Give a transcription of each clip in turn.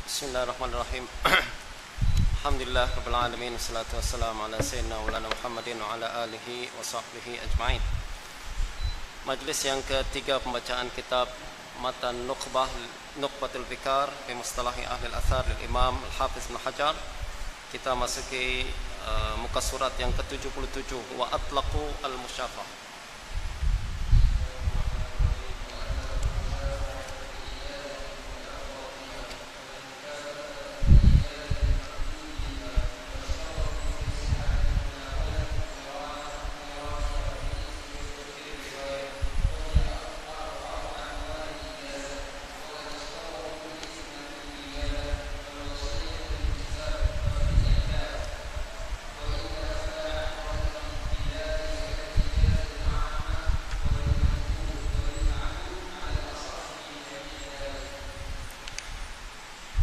Bismillahirrahmanirrahim. Alhamdulillah rabbil alamin, wassalatu wassalamu ala sayyidina maulana Muhammadin wa ala alihi wa sahbihi ajma'in. Majlis yang ketiga pembacaan kitab Matan Nukhbatul Fikar fi Mustalahi Ahli al-Athar lil Imam Al-Hafiz Ibn Hajar. Kita masuki muka surat yang ke-77, wa atlaqu al-musyafah.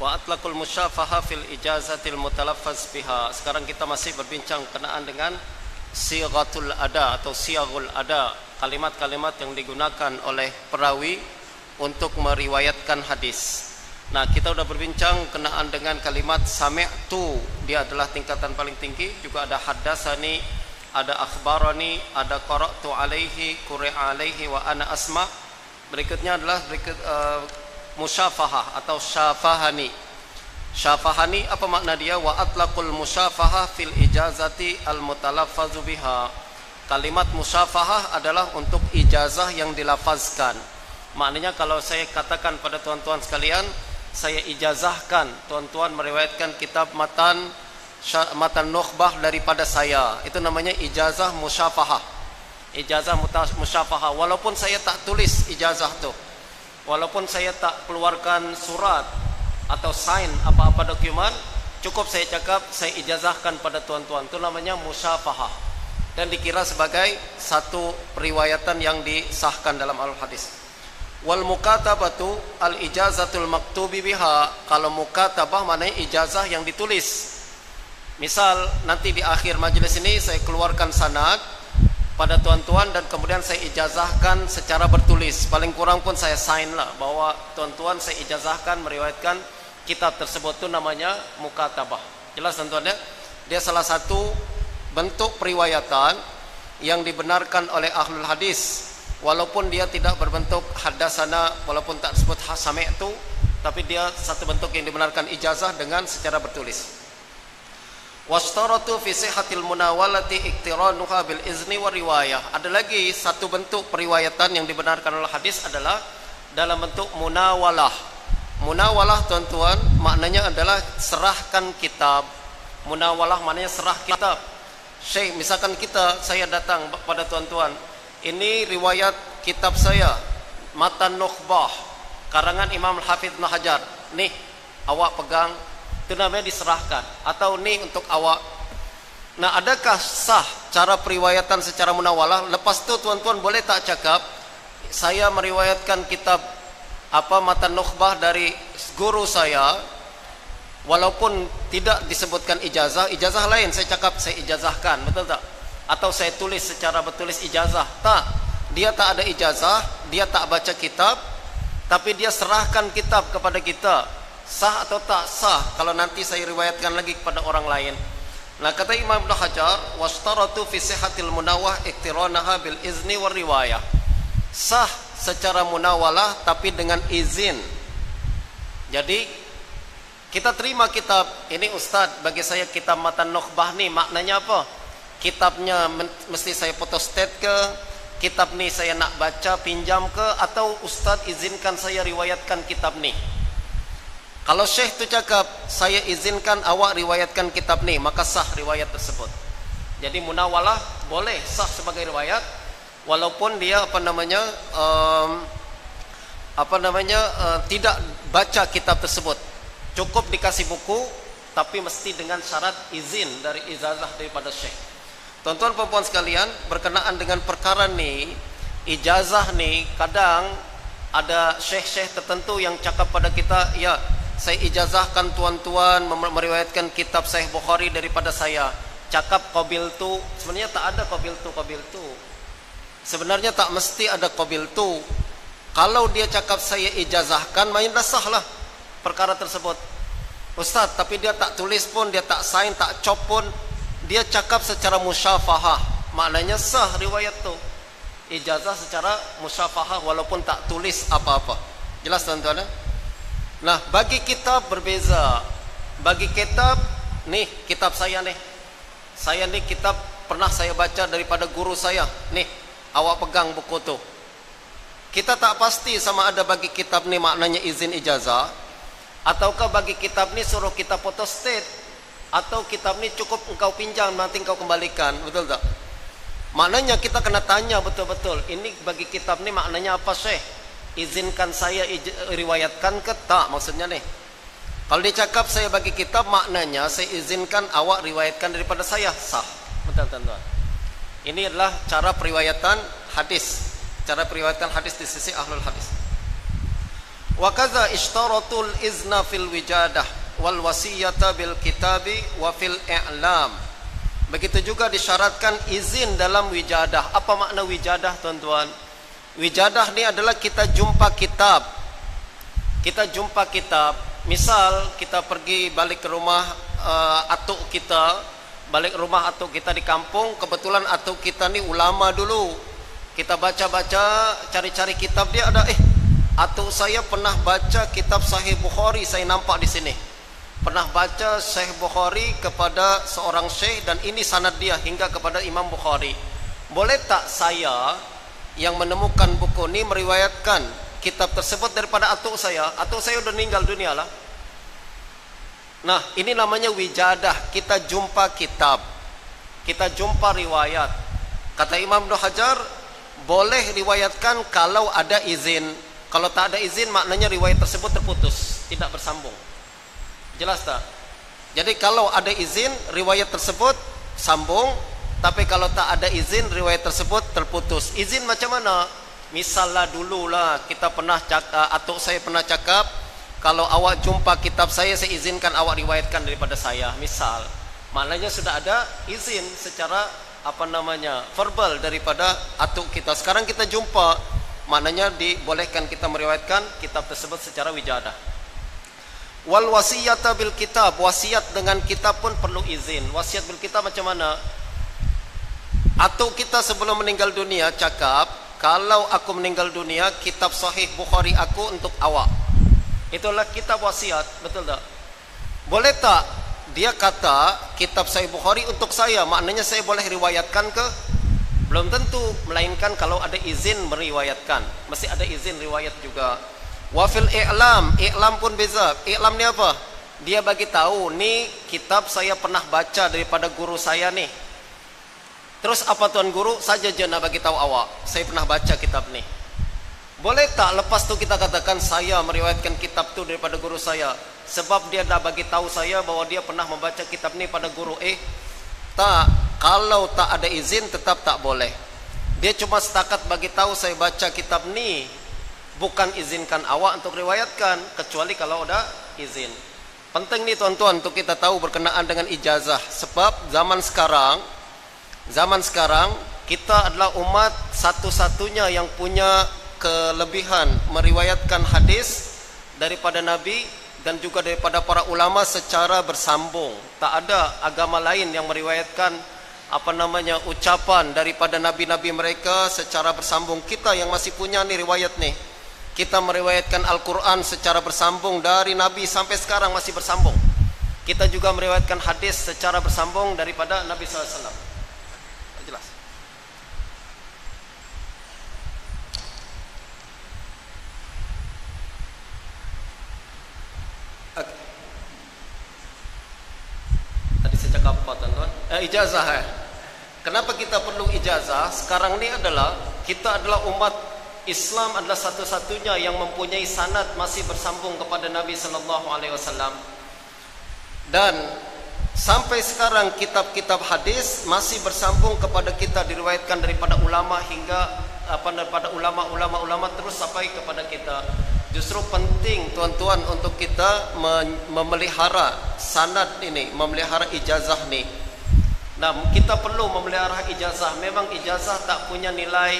Wa atlaqul musyafaha fil ijazatil mutalaffaz biha. Sekarang kita masih berbincang kenaan dengan sighatul ada atau siyaghul ada, kalimat-kalimat yang digunakan oleh perawi untuk meriwayatkan hadis. Nah, kita sudah berbincang kenaan dengan kalimat sami'tu, dia adalah tingkatan paling tinggi. Juga ada haddatsani, ada akhbarani, ada qara'tu alaihi, quri'a alaihi wa ana asma'. Berikutnya adalah musyafahah atau syafahani. Syafahani apa makna dia? Wa atlaqul musyafahah fil ijazati al mutalaffazu biha. Kalimat musyafahah adalah untuk ijazah yang dilafazkan. Maknanya kalau saya katakan pada tuan-tuan sekalian, saya ijazahkan tuan-tuan meriwayatkan kitab matan nukhbah daripada saya, itu namanya ijazah musyafahah. Ijazah musyafahah, walaupun saya tak tulis ijazah tu, walaupun saya tak keluarkan surat atau sign apa-apa dokumen, cukup saya cakap saya ijazahkan pada tuan-tuan, itu namanya musyafahah dan dikira sebagai satu periwayatan yang disahkan dalam al-hadis. Wal mukatabatu al ijazatul maktubi biha. Kalau mukatabah maknanya ijazah yang ditulis. Misal nanti di akhir majelis ini saya keluarkan sanad pada tuan-tuan dan kemudian saya ijazahkan secara bertulis, paling kurang pun saya sign lah bahwa tuan-tuan saya ijazahkan meriwayatkan kitab tersebut, itu namanya mukatabah. Jelas tuan-tuan ya? Dia salah satu bentuk periwayatan yang dibenarkan oleh ahlul hadis, walaupun dia tidak berbentuk haddatsana, walaupun tak disebut sami'tu, tapi dia satu bentuk yang dibenarkan ijazah dengan secara bertulis. Wastaratu fi sihhatil munawalati iqtiranuha bil izni wa riwayah. Ada lagi satu bentuk periwayatan yang dibenarkan oleh hadis adalah dalam bentuk munawalah. Munawalah tuan-tuan maknanya adalah serahkan kitab. Munawalah maknanya serah kitab. Syekh, misalkan saya datang pada tuan-tuan, ini riwayat kitab saya Matan Nukhbah karangan Imam Al-Hafiz Ibn Hajar, nih awak pegang, itu namanya diserahkan, atau nih untuk awak. Nah, adakah sah cara periwayatan secara munawalah? Lepas itu tuan-tuan boleh tak cakap saya meriwayatkan kitab Matan Nukhbah dari guru saya, walaupun tidak disebutkan ijazah lain saya cakap saya ijazahkan, betul tak? Atau saya tulis secara bertulis ijazah, tak, dia tak ada ijazah, dia tak baca kitab, tapi dia serahkan kitab kepada kita. Sah atau tak sah kalau nanti saya riwayatkan lagi kepada orang lain? Nah, kata Imam Ibn Hajar, wastaratu fi sihhatil munawah iqtiranaha bil izni war riwayah. Sah secara munawalah tapi dengan izin. Jadi kita terima kitab ini, ustaz, bagi saya kitab Matan Nukhbah nih maknanya apa? Kitabnya mesti saya photostat ke? Kitab nih saya nak baca pinjam ke? Atau ustaz izinkan saya riwayatkan kitab nih? Kalau syekh tu cakap saya izinkan awak riwayatkan kitab ni, maka sah riwayat tersebut. Jadi munawalah boleh sah sebagai riwayat, walaupun dia tidak baca kitab tersebut. Cukup dikasih buku, tapi mesti dengan syarat izin dari ijazah daripada syekh. Tuan-tuan puan-puan sekalian, berkenaan dengan perkara ni, ijazah ni, kadang ada syekh-syekh tertentu yang cakap pada kita, ya, saya ijazahkan tuan-tuan meriwayatkan kitab Sahih Bukhari daripada saya. Cakap qabil tu, sebenarnya tak ada qabil tu. Sebenarnya tak mesti ada qabil tu. Kalau dia cakap saya ijazahkan, main sah lah perkara tersebut. Ustaz, tapi dia tak tulis pun, dia tak sign, tak cop pun, dia cakap secara musyafahah, maknanya sah riwayat tu. Ijazah secara musyafahah walaupun tak tulis apa-apa. Jelas tuan-tuan? Nah, bagi kitab berbeza. Bagi kitab, nih kitab saya nih. Saya nih kitab pernah saya baca daripada guru saya. Nih, awak pegang buku tu. Kita tak pasti sama ada bagi kitab ni maknanya izin ijazah, ataukah bagi kitab ni suruh kita photostat, atau kitab ni cukup engkau pinjam nanti engkau kembalikan, betul tak? Maknanya kita kena tanya betul-betul, ini bagi kitab ni maknanya apa Syekh? Izinkan saya riwayatkan ke tak, maksudnya nih. Kalau dia cakap saya bagi kitab, maknanya saya izinkan awak riwayatkan daripada saya, sah. Betul tuan-tuan. Ini adalah cara periwayatan hadis. Cara periwayatan hadis di sisi ahlul hadis. Wa kadza ishtaratul izna fil wijadah wal wasiyata bil kitabi wa fil i'lam. Begitu juga disyaratkan izin dalam wijadah. Apa makna wijadah tuan-tuan? Wijadah ni adalah kita jumpa kitab. Kita jumpa kitab. Misal kita pergi balik ke rumah atuk kita, balik rumah atuk kita di kampung, kebetulan atuk kita ni ulama dulu. Kita baca-baca, cari-cari kitab dia ada, atuk saya pernah baca kitab Sahih Bukhari, saya nampak di sini. Pernah baca Sahih Bukhari kepada seorang syekh dan ini sanad dia hingga kepada Imam Bukhari. Boleh tak saya yang menemukan buku ini meriwayatkan kitab tersebut daripada atuk saya? Atuk saya sudah meninggal dunia lah. Nah, ini namanya wijadah. Kita jumpa kitab, kita jumpa riwayat. Kata Imam Ibnu Hajar, boleh riwayatkan kalau ada izin. Kalau tak ada izin, maknanya riwayat tersebut terputus, tidak bersambung. Jelas tak? Jadi kalau ada izin, riwayat tersebut sambung. Tapi kalau tak ada izin, riwayat tersebut terputus. Izin macam mana? Misalnya dululah kita pernah cakap, atuk saya pernah cakap, kalau awak jumpa kitab saya izinkan awak riwayatkan daripada saya. Misal, maknanya sudah ada izin secara verbal daripada atuk kita. Sekarang kita jumpa, maknanya dibolehkan kita meriwayatkan kitab tersebut secara wijadah. Wal wasiyata bil kitab, wasiat dengan kitab pun perlu izin. Wasiat bil kitab macam mana? Atuk kita sebelum meninggal dunia cakap, kalau aku meninggal dunia, kitab Sahih Bukhari aku untuk awak. Itulah kitab wasiat, betul tak? Boleh tak dia kata kitab Sahih Bukhari untuk saya, maknanya saya boleh riwayatkan ke? Belum tentu, melainkan kalau ada izin meriwayatkan. Mesti ada izin riwayat juga. Wa fil i'lam, i'lam pun beza. I'lam ni apa? Dia bagi tahu, ni kitab saya pernah baca daripada guru saya nih. Terus apa tuan guru? Saja je nak bagi tahu awak, saya pernah baca kitab ni. Boleh tak lepas tu kita katakan saya meriwayatkan kitab tu daripada guru saya? Sebab dia dah bagi tahu saya bahwa dia pernah membaca kitab ni pada guru tak, kalau tak ada izin tetap tak boleh. Dia cuma setakat bagi tahu saya baca kitab ni, bukan izinkan awak untuk riwayatkan, kecuali kalau ada izin. Penting ni tuan-tuan untuk kita tahu berkenaan dengan ijazah. Sebab zaman sekarang kita adalah umat satu-satunya yang punya kelebihan meriwayatkan hadis daripada Nabi dan juga daripada para ulama secara bersambung. Tak ada agama lain yang meriwayatkan ucapan daripada nabi-nabi mereka secara bersambung. Kita yang masih punya ni riwayat ni, kita meriwayatkan Al-Quran secara bersambung dari Nabi sampai sekarang masih bersambung. Kita juga meriwayatkan hadis secara bersambung daripada Nabi SAW. Jelas. Tadi saya cakap apa tuan-tuan? Ijazah. Kenapa kita perlu ijazah? Sekarang ni adalah kita adalah umat Islam adalah satu-satunya yang mempunyai sanad masih bersambung kepada Nabi sallallahu alaihi wasallam. Dan sampai sekarang kitab-kitab hadis masih bersambung kepada kita, diriwayatkan daripada ulama hingga daripada ulama terus sampai kepada kita. Justru penting tuan-tuan untuk kita memelihara sanad ini, memelihara ijazah ni. Nah, kita perlu memelihara ijazah. Memang ijazah tak punya nilai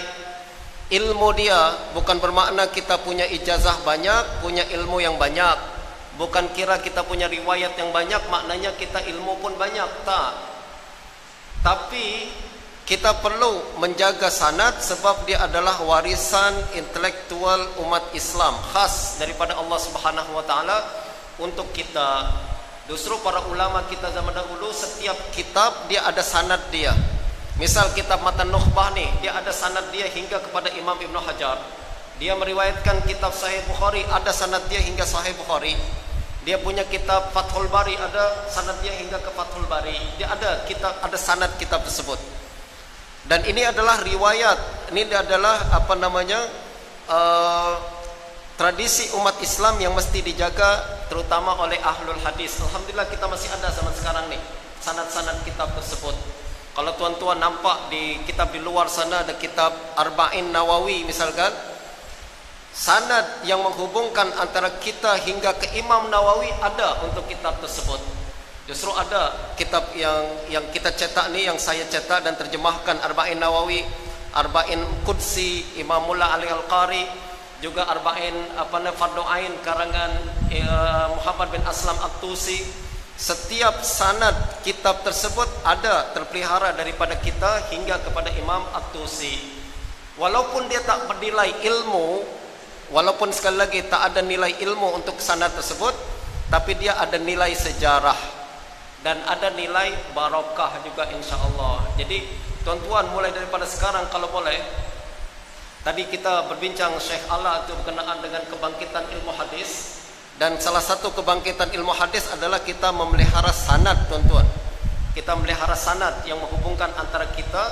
ilmu dia, bukan bermakna kita punya ijazah banyak, punya ilmu yang banyak. Bukan kira kita punya riwayat yang banyak maknanya kita ilmu pun banyak, tak. Tapi kita perlu menjaga sanad sebab dia adalah warisan intelektual umat Islam khas daripada Allah Subhanahu wa taala untuk kita. Justru para ulama kita zaman dahulu setiap kitab dia ada sanad dia. Misal kitab Matan Nukhbah nih, dia ada sanad dia hingga kepada Imam Ibnu Hajar. Dia meriwayatkan kitab Sahih Bukhari, ada sanad dia hingga Sahih Bukhari. Dia punya kitab Fathul Bari, ada sanad dia hingga ke Fathul Bari. Dia ada kitab, ada sanad kitab tersebut. Dan ini adalah riwayat, ini adalah apa namanya tradisi umat Islam yang mesti dijaga terutama oleh ahlul hadis. Alhamdulillah kita masih ada zaman sekarang nih sanad-sanad kitab tersebut. Kalau tuan-tuan nampak di kitab di luar sana ada kitab Arba'in Nawawi misalkan, sanad yang menghubungkan antara kita hingga ke Imam Nawawi ada untuk kitab tersebut. Justru ada kitab yang kita cetak nih, yang saya cetak dan terjemahkan, Arba'in Nawawi, Arba'in Qudsi Imamullah Ali Al-Qari, juga Arba'in Fardhu Ain karangan Muhammad bin Aslam At-Tusi. Setiap sanad kitab tersebut ada terpelihara daripada kita hingga kepada Imam At-Tusi. Walaupun dia tak bernilai ilmu, walaupun sekali lagi tak ada nilai ilmu untuk sanad tersebut, tapi dia ada nilai sejarah dan ada nilai barokah juga insya-Allah. Jadi tuan-tuan mulai daripada sekarang kalau boleh, tadi kita berbincang Syekh Ala itu berkenaan dengan kebangkitan ilmu hadis, dan salah satu kebangkitan ilmu hadis adalah kita memelihara sanad tuan-tuan. Kita memelihara sanad yang menghubungkan antara kita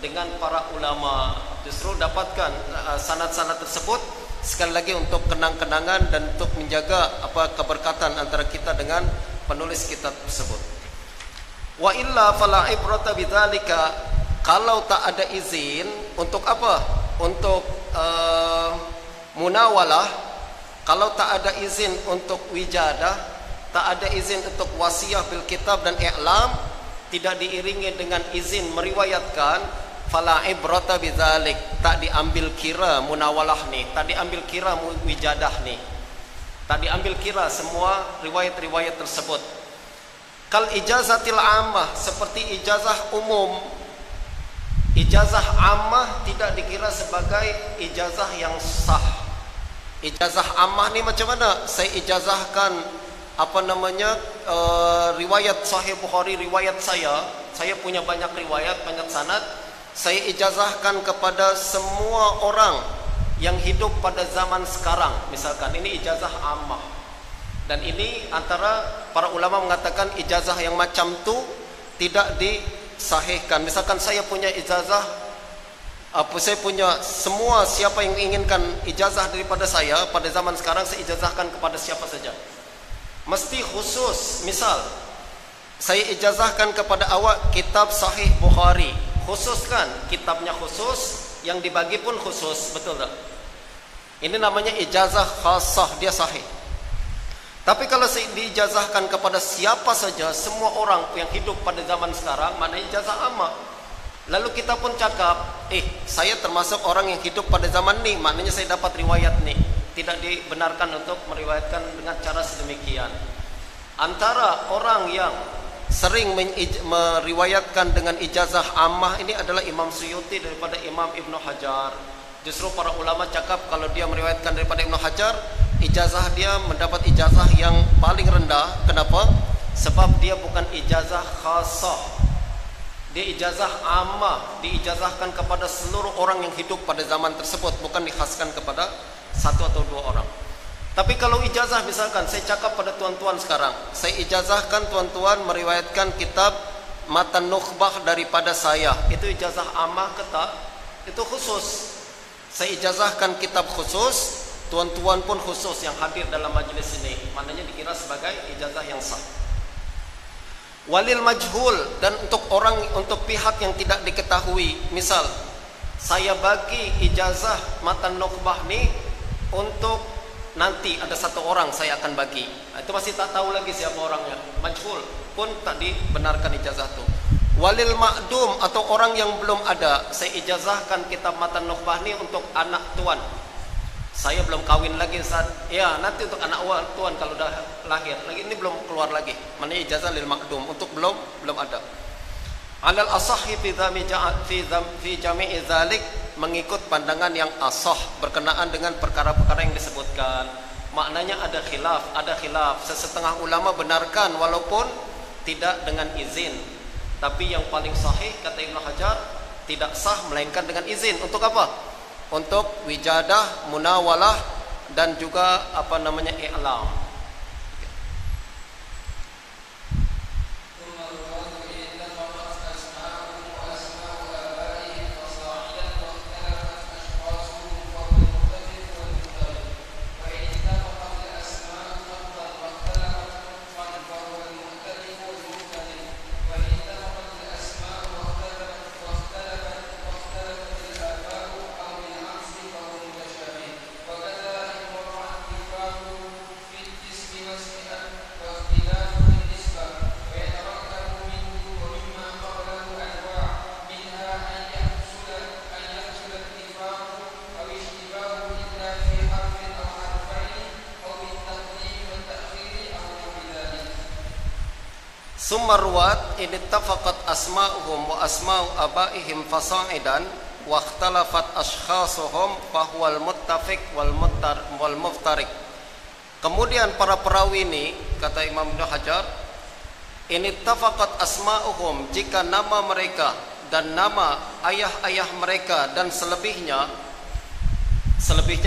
dengan para ulama. Justru dapatkan sanad-sanad tersebut sekali lagi untuk kenang-kenangan dan untuk menjaga keberkatan antara kita dengan penulis kitab tersebut. Wa illa fala ibrata bidzalika, kalau tak ada izin untuk apa? Untuk munawalah, kalau tak ada izin untuk wijadah, tak ada izin untuk wasiah bil kitab dan i'lam, tidak diiringi dengan izin meriwayatkan, fala ibrata bidzalik, tak diambil kira munawalah nih, tak diambil kira wijadah nih, tak diambil kira semua riwayat-riwayat tersebut. Kal ijazatil ammah, seperti ijazah umum. Ijazah ammah tidak dikira sebagai ijazah yang sah. Ijazah ammah ni macam mana? Saya ijazahkan riwayat Sahih Bukhari, riwayat saya punya banyak riwayat, banyak sanad, saya ijazahkan kepada semua orang yang hidup pada zaman sekarang misalkan. Ini ijazah ammah. Dan ini antara para ulama mengatakan ijazah yang macam tu tidak disahihkan. Misalkan saya punya ijazah, saya punya semua, siapa yang inginkan ijazah daripada saya pada zaman sekarang, saya ijazahkan kepada siapa saja. Mesti khusus. Misal saya ijazahkan kepada awak kitab Sahih Bukhari, khususkan kitabnya khusus, yang dibagi pun khusus, betul tak? Ini namanya ijazah khasah, dia sahih. Tapi kalau saya diijazahkan kepada siapa saja, semua orang yang hidup pada zaman sekarang, maknanya ijazah ammah. Lalu kita pun cakap, saya termasuk orang yang hidup pada zaman ni, maknanya saya dapat riwayat ni. Tidak dibenarkan untuk meriwayatkan dengan cara sedemikian. Antara orang yang sering meriwayatkan dengan ijazah ammah ini adalah Imam Suyuti daripada Imam Ibnu Hajar. Justru para ulama cakap kalau dia meriwayatkan daripada Ibnu Hajar, ijazah dia mendapat ijazah yang paling rendah. Kenapa? Sebab dia bukan ijazah khasah, dia ijazah ammah, diijazahkan kepada seluruh orang yang hidup pada zaman tersebut, bukan dikhaskan kepada satu atau dua orang. Tapi kalau ijazah, misalkan saya cakap pada tuan-tuan sekarang, saya ijazahkan tuan-tuan meriwayatkan kitab Matan Nukhbah daripada saya, itu ijazah ammah ke tak? Itu khusus. Saya ijazahkan kitab khusus, tuan-tuan pun khusus yang hadir dalam majlis ini, maknanya dikira sebagai ijazah yang sah. Walil majhul, dan untuk pihak yang tidak diketahui, misal saya bagi ijazah Matan Nukhbah ni untuk nanti ada satu orang saya akan bagi, itu masih tak tahu lagi siapa orangnya, majhul, pun tak dibenarkan ijazah tu. Walil ma'dum, atau orang yang belum ada, saya ijazahkan kitab Matan Nukhbah ni untuk anak tuan. Saya belum kawin lagi saat, ya nanti untuk anak tuan kalau udah lahir lagi, ini belum keluar lagi. Mana ijazah lil makdum, untuk belum ada. Alal asahhi fi jami'i dzalik, mengikut pandangan yang asah berkenaan dengan perkara-perkara yang disebutkan. Maknanya ada khilaf. Sesetengah ulama benarkan walaupun tidak dengan izin. Tapi yang paling sahih kata Ibnu Hajar, tidak sah melainkan dengan izin. Untuk apa? Untuk wijadah, munawalah, dan juga i'lam. Sumarwat in ittafaqat asma'uhum wa asma'u abaihim fasa'idan wa ikhtalafat ashkhasuhum fahuwal muttafiq wal muftariq. Kemudian para perawi ini, kata Imam Ibnu Hajar, in ittafaqat asma'uhum, jika nama mereka dan nama ayah-ayah mereka dan selebihnya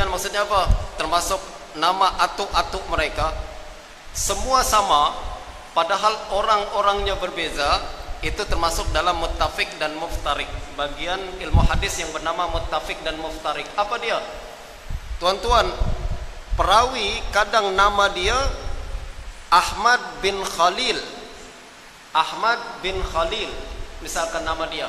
maksudnya apa? Termasuk nama atuk-atuk mereka, semua sama padahal orang-orangnya berbeza, itu termasuk dalam muttafiq dan muftarik. Bagian ilmu hadis yang bernama muttafiq dan muftarik. Apa dia? Tuan-tuan, perawi kadang nama dia Ahmad bin Khalil. Ahmad bin Khalil, misalkan nama dia.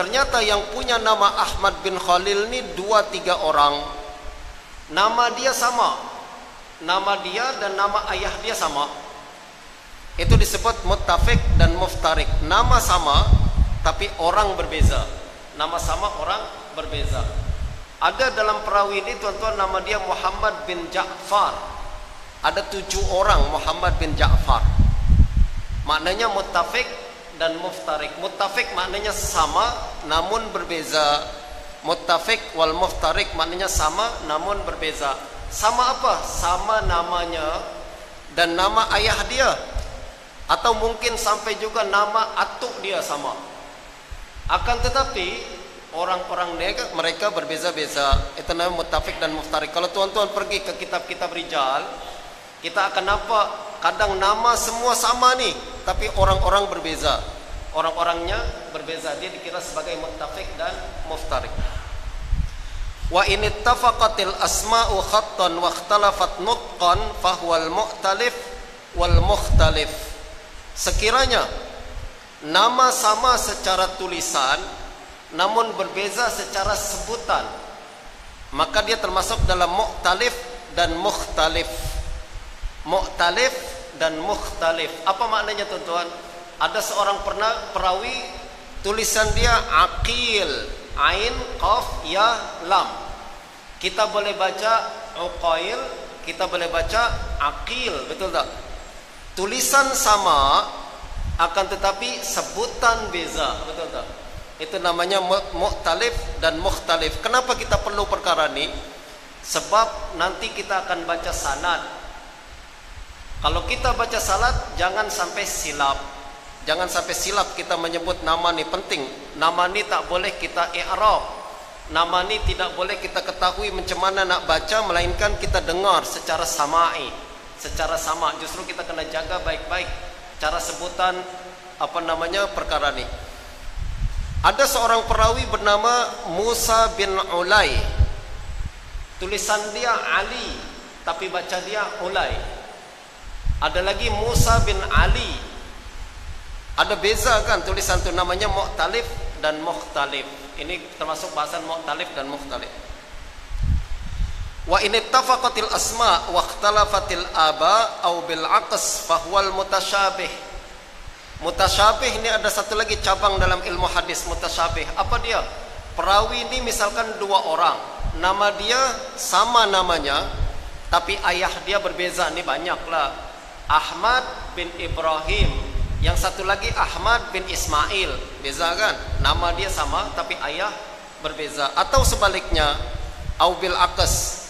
Ternyata yang punya nama Ahmad bin Khalil ini 2-3 orang. Nama dia sama. Nama dia dan nama ayah dia sama. Itu disebut muttafiq dan muftarik. Nama sama tapi orang berbeza. Nama sama, orang berbeza. Ada dalam perawi ini tuan-tuan, nama dia Muhammad bin Ja'far. Ada 7 orang Muhammad bin Ja'far. Maknanya muttafiq dan muftarik. Muttafiq maknanya sama namun berbeza. Muttafiq wal muftarik maknanya sama namun berbeza. Sama apa? Sama namanya dan nama ayah dia, atau mungkin sampai juga nama atuk dia sama. Akan tetapi orang-orang mereka berbeza-beza. Itu namanya muttafiq dan muftarik. Kalau tuan-tuan pergi ke kitab-kitab rijal, kita akan nampak kadang nama semua sama nih, tapi orang-orang berbeza. Orang-orangnya berbeza. Dia dikira sebagai muttafiq dan muftarik. Wa in ittafaqatil asma'u khattan wa ikhtalafat nutqan fahuwal mu'talif wal mukhtalif. Sekiranya nama sama secara tulisan namun berbeza secara sebutan, maka dia termasuk dalam mu'talif dan mukhtalif. Mu'talif dan mukhtalif. Apa maknanya tuan-tuan? Ada seorang perawi, tulisan dia Aqil, Ain, Qaf, Ya, Lam. Kita boleh baca Uqail, kita boleh baca Aqil, betul tak? Tulisan sama akan tetapi sebutan beza, betul tak? Itu namanya mu'talif dan mukhtalif. Kenapa kita perlu perkara ini? Sebab nanti kita akan baca sanad. Kalau kita baca sanad, jangan sampai silap. Jangan sampai silap kita menyebut nama ni, penting. Nama ni tak boleh kita i'rab. Nama ni tidak boleh kita ketahui macam mana nak baca, melainkan kita dengar secara sama'i, secara sama. Justru kita kena jaga baik-baik cara sebutan perkara ni. Ada seorang perawi bernama Musa bin Ulay. Tulisan dia Ali, tapi baca dia Ulay. Ada lagi Musa bin Ali. Ada beza kan tulisan tu, namanya mu'talif dan mukhtalif. Ini termasuk bahasan mu'talif dan mukhtalif. Wa in ittafaqatil asma wa ikhtalafatil aba au bil aqs fa huwal mutasyabih. Mutasyabih ini ada satu lagi cabang dalam ilmu hadis, mutasyabih. Apa dia? Perawi ini misalkan 2 orang, nama dia sama namanya, tapi ayah dia berbeza. Ini banyaklah. Ahmad bin Ibrahim, yang satu lagi Ahmad bin Ismail, beza kan? Nama dia sama, tapi ayah berbeza. Atau sebaliknya, au bil aqs.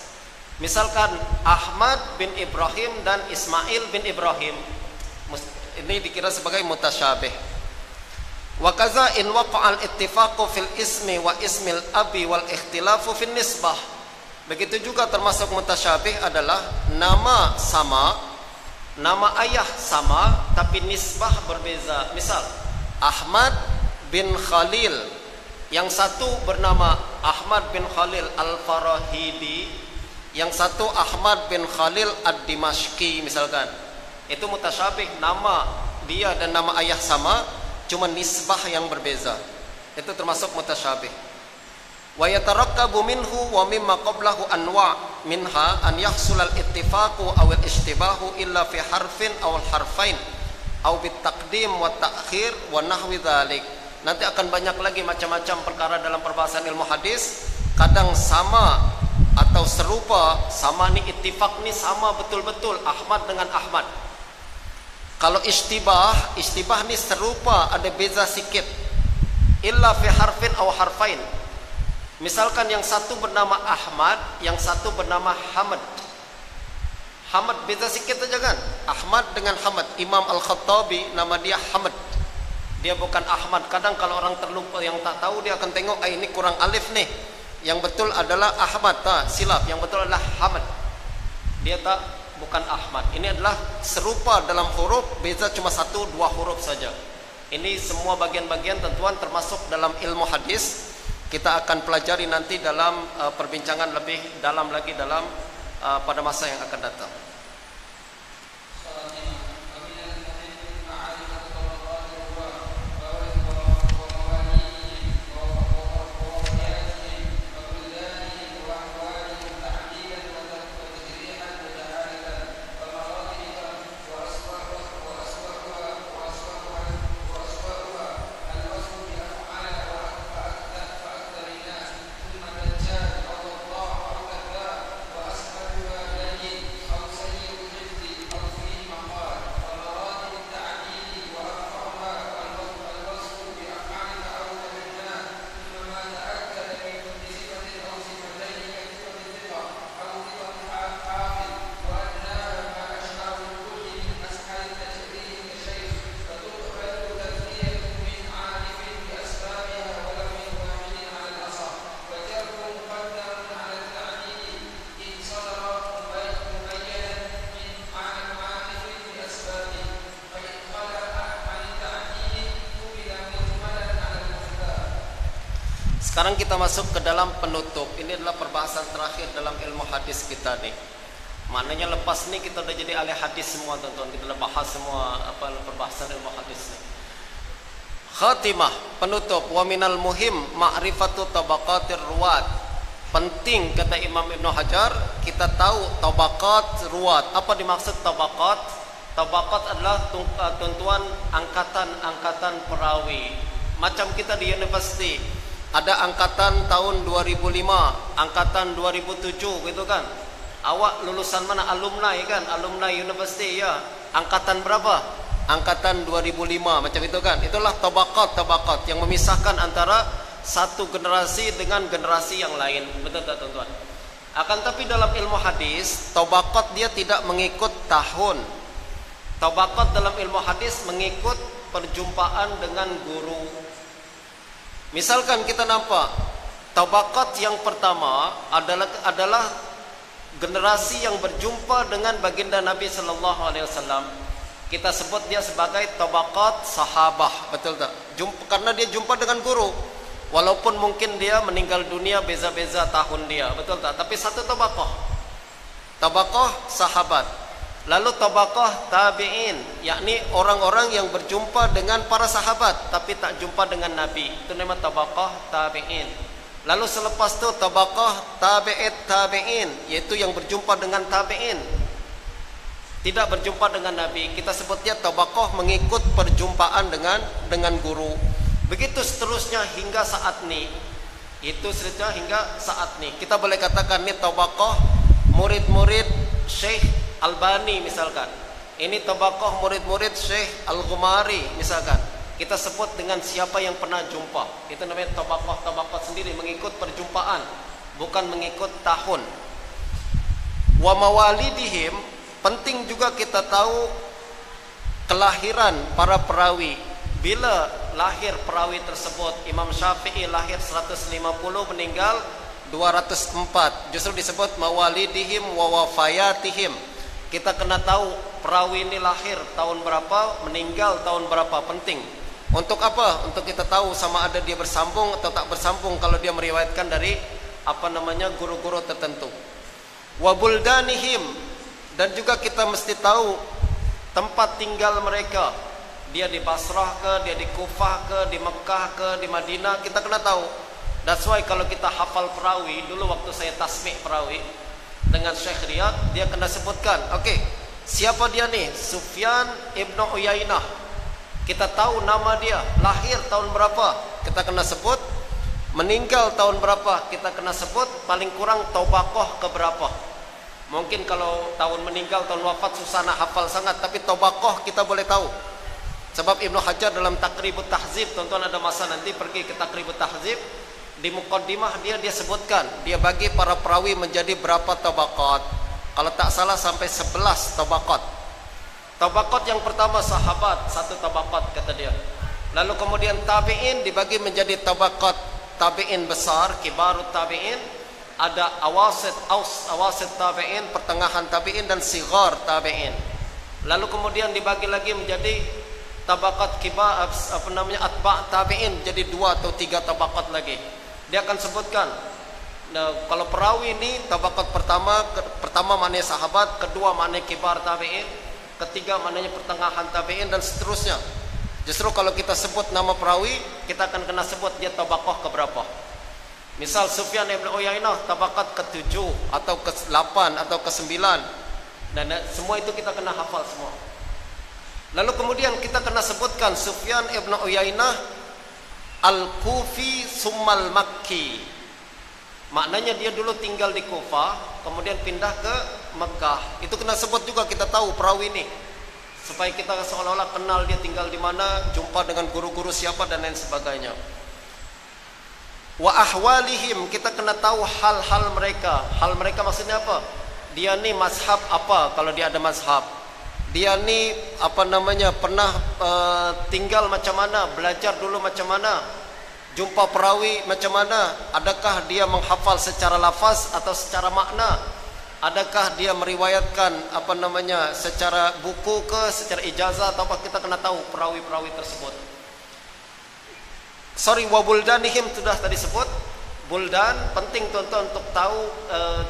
Misalkan Ahmad bin Ibrahim dan Ismail bin Ibrahim, ini dikira sebagai mutasyabih. Wa kaza in waqa'a al-ittifaqu fil ismi wa ismil abi wal ikhtilafu fin nisbah. Begitu juga termasuk mutasyabih adalah nama sama, nama ayah sama, tapi nisbah berbeza. Misal Ahmad bin Khalil, yang satu bernama Ahmad bin Khalil Al-Farahidi, yang satu Ahmad bin Khalil Ad-Dimashqi misalkan. Itu mutasyabih, nama dia dan nama ayah sama, cuma nisbah yang berbeza. Itu termasuk mutasyabih. Wa yatarakkabu minhu wa mimma qablahu anwa' minha an yahsul al-ittifaqu aw al-ishtibahu illa fi harfin aw al-harfain aw bit taqdim wa ta'khir wa nahwi dzalik. Nanti akan banyak lagi macam-macam perkara dalam perbahasan ilmu hadis. Kadang sama atau serupa, sama nih ittifaq nih sama betul-betul Ahmad dengan Ahmad. Kalau istibah nih serupa, ada beza sikit. Illa fi harfin aw harfain. Misalkan yang satu bernama Ahmad, yang satu bernama Hamad. Hamad beza sikit aja kan? Ahmad dengan Hamad. Imam Al-Khattabi nama dia Hamad. Dia bukan Ahmad. Kadang kalau orang terlupa, yang tak tahu, dia akan tengok, ini kurang alif nih. Yang betul adalah Ahmad, silap. Yang betul adalah Hamad. Dia bukan Ahmad. Ini adalah serupa dalam huruf, beza cuma 1-2 huruf saja. Ini semua bagian-bagian tentuan termasuk dalam ilmu hadis. Kita akan pelajari nanti dalam perbincangan lebih dalam lagi dalam pada masa yang akan datang. Sekarang kita masuk ke dalam penutup. Ini adalah perbahasan terakhir dalam ilmu hadis kita nih. Maknanya lepas nih kita udah jadi ahli hadis semua, teman-teman. Kita udah bahas semua perbahasan ilmu hadis nih. Khatimah, penutup. Wa minal muhim ma'rifatu tabaqatir ruwat. Penting kata Imam Ibnu Hajar, kita tahu tabaqat ruwat. Apa dimaksud tabaqat? Tabaqat adalah tentuan angkatan-angkatan perawi. Macam kita di universiti. Ada angkatan tahun 2005, angkatan 2007 gitu kan. Awak lulusan mana? Alumni kan, alumni universiti ya. Angkatan berapa? Angkatan 2005, macam itu kan. Itulah tabaqat yang memisahkan antara satu generasi dengan generasi yang lain. Betul tak tuan-tuan? Akan tapi dalam ilmu hadis, tabaqat dia tidak mengikut tahun. Tabaqat dalam ilmu hadis mengikut perjumpaan dengan guru. Misalkan kita nampak tabaqat yang pertama adalah generasi yang berjumpa dengan baginda Nabi sallallahu alaihi wasallam. Kita sebut dia sebagai tabaqat sahabah, betul tak? Karena dia jumpa dengan guru. Walaupun mungkin dia meninggal dunia beza-beza tahun dia, betul tak? Tapi satu tabaqah. Tabaqah sahabat. Lalu tabaqah tabi'in, yakni orang-orang yang berjumpa dengan para sahabat tapi tak jumpa dengan Nabi. Itu nama tabaqah tabi'in. Lalu selepas itu tabaqah tabi'in, yaitu yang berjumpa dengan tabi'in, tidak berjumpa dengan Nabi. Kita sebutnya tabaqah mengikut perjumpaan dengan guru. Begitu seterusnya hingga saat ini. Itu cerita hingga saat ini. Kita boleh katakan ini tabaqah murid-murid Syekh Albani misalkan. Ini tabaqah murid-murid Syekh Al-Ghumari misalkan. Kita sebut dengan siapa yang pernah jumpa. Itu namanya tabaqah sendiri, mengikut perjumpaan, bukan mengikut tahun. Wa mawalidihim, penting juga kita tahu kelahiran para perawi. Bila lahir perawi tersebut, Imam Syafi'i lahir 150, meninggal 204. Justru disebut mawalidihim wa wafayatihim. Kita kena tahu perawi ini lahir tahun berapa, meninggal tahun berapa. Penting. Untuk apa? Untuk kita tahu sama ada dia bersambung atau tak bersambung kalau dia meriwayatkan dari guru-guru tertentu. Wa buldanihim, dan juga kita mesti tahu tempat tinggal mereka. Dia di Basrah ke, dia di Kufah ke, di Mekah ke, di Madinah, kita kena tahu. That's why kalau kita hafal perawi, dulu waktu saya tasmi' perawi dengan Syekh Riyad, dia kena sebutkan, oke, siapa dia nih? Sufyan ibnu Uyainah. Kita tahu nama dia, lahir tahun berapa, kita kena sebut. Meninggal tahun berapa, kita kena sebut. Paling kurang tabaqah ke berapa. Mungkin kalau tahun meninggal, tahun wafat susah nak hafal sangat, tapi tabaqah kita boleh tahu. Sebab Ibnu Hajar dalam Taqribut Tahzib, tuan-tuan ada masa nanti pergi ke Taqribut Tahzib, di muqaddimah dia sebutkan, dia bagi para perawi menjadi berapa tabaqat. Kalau tak salah sampai 11 tabaqat. Tabaqat yang pertama sahabat, 1 tabaqat kata dia. Lalu kemudian tabi'in dibagi menjadi tabaqat. Tabi'in besar, kibarut tabi'in, ada awasit tabi'in, pertengahan tabi'in, dan sigar tabi'in. Lalu kemudian dibagi lagi menjadi tabaqat kibar, atba' tabi'in, jadi 2 atau 3 tabaqat lagi. Dia akan sebutkan, nah, kalau perawi ini tabaqat pertama maknanya sahabat, kedua maknanya kibar tabi'in, ketiga maknanya pertengahan tabi'in, dan seterusnya. Justru kalau kita sebut nama perawi, kita akan kena sebut dia tabaqah ke berapa. Misal Sufyan ibn Uyainah tabaqat ke-7 atau ke-8 atau ke-9. Dan semua itu kita kena hafal semua. Lalu kemudian kita kena sebutkan Sufyan ibn Uyainah Al-Kufi summal Makki. Maknanya dia dulu tinggal di Kufah, kemudian pindah ke Mekah. Itu kena sebut juga, kita tahu perawi ini, supaya kita seolah-olah kenal dia tinggal di mana, jumpa dengan guru-guru siapa dan lain sebagainya. Wa ahwalihim, kita kena tahu hal-hal mereka. Hal mereka maksudnya apa? Dia ni mazhab apa kalau dia ada mazhab. Dia ni pernah tinggal macam mana, belajar dulu macam mana, jumpa perawi macam mana, adakah dia menghafal secara lafaz atau secara makna, adakah dia meriwayatkan secara buku ke, secara ijazah atau apa. Kita kena tahu perawi-perawi tersebut. Wa buldanihim sudah tadi sebut. Buldan penting tuan-tuan untuk tahu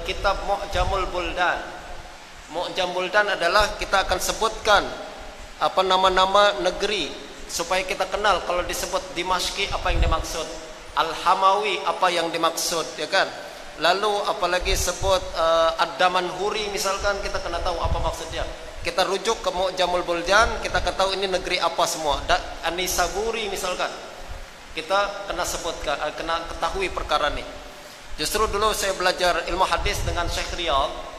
kitab Mu'jamul Buldan. Mu'jam Buldan adalah kita akan sebutkan nama-nama negeri supaya kita kenal. Kalau disebut Dimashqi apa yang dimaksud, Al-Hamawi apa yang dimaksud, ya kan? Lalu apalagi sebut Ad-Damanhuri misalkan, kita kena tahu apa maksudnya. Kita rujuk ke Mu'jamul Buldan, kita akan tahu ini negeri apa semua. An-Nisaburi misalkan, kita kena sebutkan, kena ketahui perkara ini. Justru dulu saya belajar ilmu hadis dengan Syekh Riyad.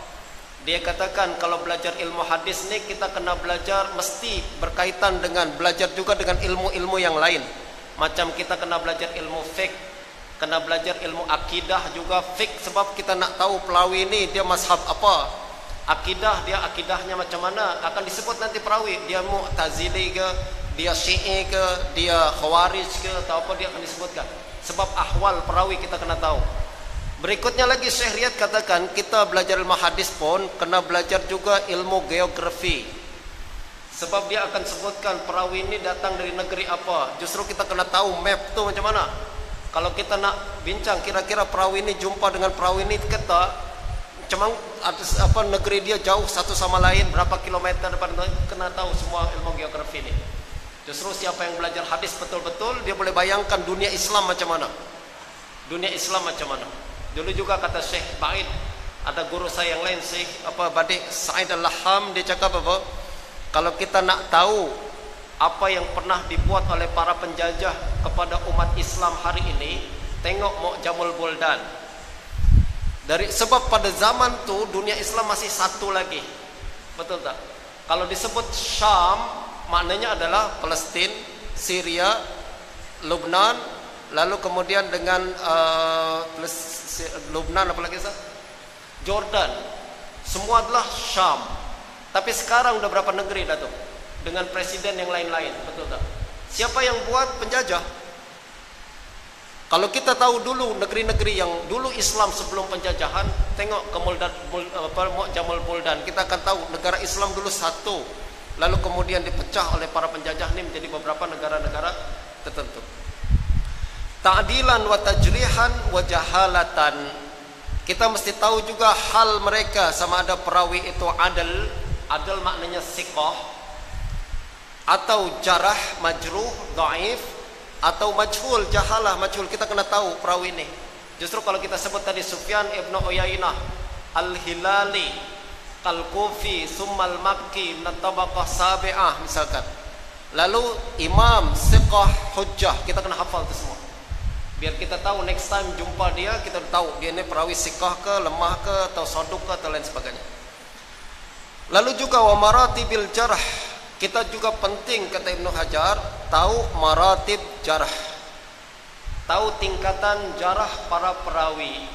Dia katakan kalau belajar ilmu hadis ni kita kena belajar mesti berkaitan dengan belajar juga dengan ilmu-ilmu yang lain. Macam kita kena belajar ilmu fiqh, kena belajar ilmu akidah juga fiqh, sebab kita nak tahu perawi ini dia mazhab apa. Akidah, dia akidahnya macam mana, akan disebut nanti perawi. Dia Mu'tazili ke, dia Syi'i ke, dia Khawarij ke, atau apa dia akan disebutkan. Sebab ahwal perawi kita kena tahu. Berikutnya lagi Syekh Riyad katakan kita belajar ilmu hadis pun kena belajar juga ilmu geografi. Sebab dia akan sebutkan perawi ini datang dari negeri apa. Justru kita kena tahu map tu macam mana. Kalau kita nak bincang kira-kira perawi ini jumpa dengan perawi ini, kita macam apa negeri dia jauh satu sama lain, berapa kilometer depan, kena tahu semua ilmu geografi ini. Justru siapa yang belajar hadis betul-betul, dia boleh bayangkan dunia Islam macam mana. Dunia Islam macam mana. Dulu juga kata Syekh Ba'id, ada guru saya yang lain, Syekh Badik Sa'id Al-Laham, dia cakap apa? Kalau kita nak tahu apa yang pernah dibuat oleh para penjajah kepada umat Islam hari ini, tengok Mu'jamul Buldan. Sebab pada zaman tu dunia Islam masih satu lagi. Betul tak? Kalau disebut Syam, maknanya adalah Palestin, Syria, Lebanon, lalu kemudian dengan Lebanon apa lagi sah? Jordan. Semua adalah Syam. Tapi sekarang udah berapa negeri dah tuh? Dengan presiden yang lain-lain, betul tak? Siapa yang buat? Penjajah. Kalau kita tahu dulu negeri-negeri yang dulu Islam sebelum penjajahan, tengok ke Mu'jamul Buldan, kita akan tahu negara Islam dulu satu, lalu kemudian dipecah oleh para penjajah ini menjadi beberapa negara-negara tertentu. Ta'dilan wa tajrihan wa jahalatan. Kita mesti tahu juga hal mereka, sama ada perawi itu adal maknanya siqah, atau jarah, majruh, dhaif, atau majhul, jahalah, majhul. Kita kena tahu perawi ini. Justru kalau kita sebut tadi Sufyan ibn Uyainah al-Hilali al-Kufi summal Makki min tabaqah sabi'ah misalkan, lalu imam siqah hujjah, kita kena hafal itu semua biar kita tahu next time jumpa dia, kita tahu dia ini perawi siqah ke, lemah ke, atau saduq ke, atau lain sebagainya. Lalu juga wa maratibil jarh, kita juga penting, kata Ibnu Hajar, tahu maratib jarh, tahu tingkatan jarh para perawi.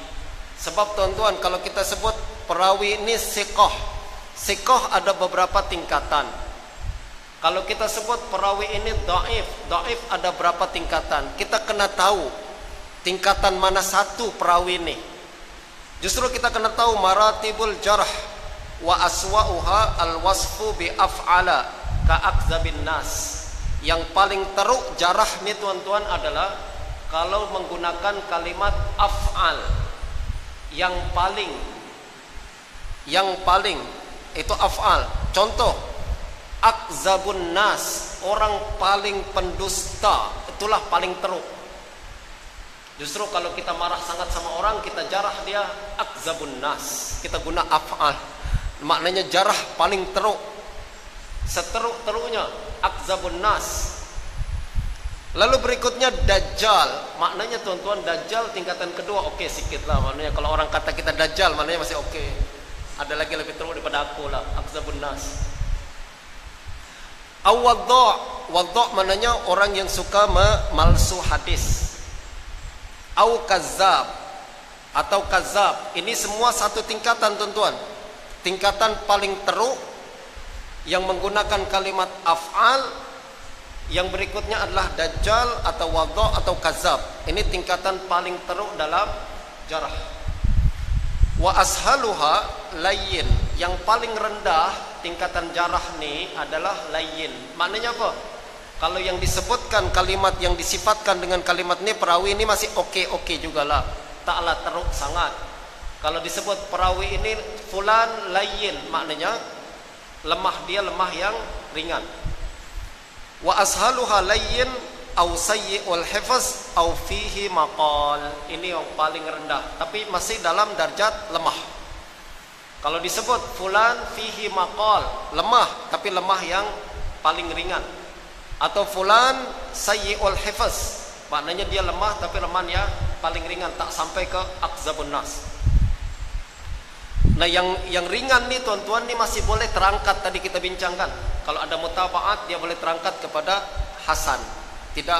Sebab tuan-tuan, kalau kita sebut perawi ini siqah, siqah ada beberapa tingkatan. Kalau kita sebut perawi ini dhaif, dhaif ada berapa tingkatan. Kita kena tahu tingkatan mana satu perawi ini. Justru kita kena tahu maratibul jarh wa aswa'uha al-wasfu bi af'ala ka'akzabin nas. Yang paling teruk jarah ni tuan-tuan adalah kalau menggunakan kalimat af'al. Yang paling itu af'al. Contoh, akzabun nas, orang paling pendusta, itulah paling teruk. Justru kalau kita marah sangat sama orang, kita jarah dia akzabun nas, kita guna af'al, maknanya jarah paling teruk, seteruk-teruknya akzabun nas. Lalu berikutnya dajjal, maknanya tuan-tuan dajjal tingkatan kedua, oke sedikit lah, maknanya kalau orang kata kita dajjal maknanya masih oke. Ada lagi lebih teruk daripada aku lah, akzabun nas. Wadda' maknanya orang yang suka memalsu hadis. Au kazzab atau kazab, ini semua satu tingkatan tuan-tuan. Tingkatan paling teruk yang menggunakan kalimat af'al, yang berikutnya adalah dajjal atau wadha' atau kazab. Ini tingkatan paling teruk dalam jarah. Wa ashaluha layyin, yang paling rendah tingkatan jarah ni adalah layyin. Maknanya apa? Kalau yang disebutkan kalimat yang disifatkan dengan kalimat ini, perawi ini masih oke-oke jugalah, taklah teruk sangat. Kalau disebut perawi ini fulan layyin, maknanya lemah, dia lemah yang ringan. Wa ashaluha layyin au sayyi'ul hifz au fihi maqal, ini yang paling rendah tapi masih dalam darjat lemah. Kalau disebut fulan fihi maqal, lemah tapi lemah yang paling ringan. Atau fulan sayyi'ul hifz, maknanya dia lemah tapi lemah yang paling ringan, tak sampai ke akzabun nas. Nah yang ringan nih tuan-tuan nih masih boleh terangkat, tadi kita bincangkan. Kalau ada mutabaat dia boleh terangkat kepada hasan, tidak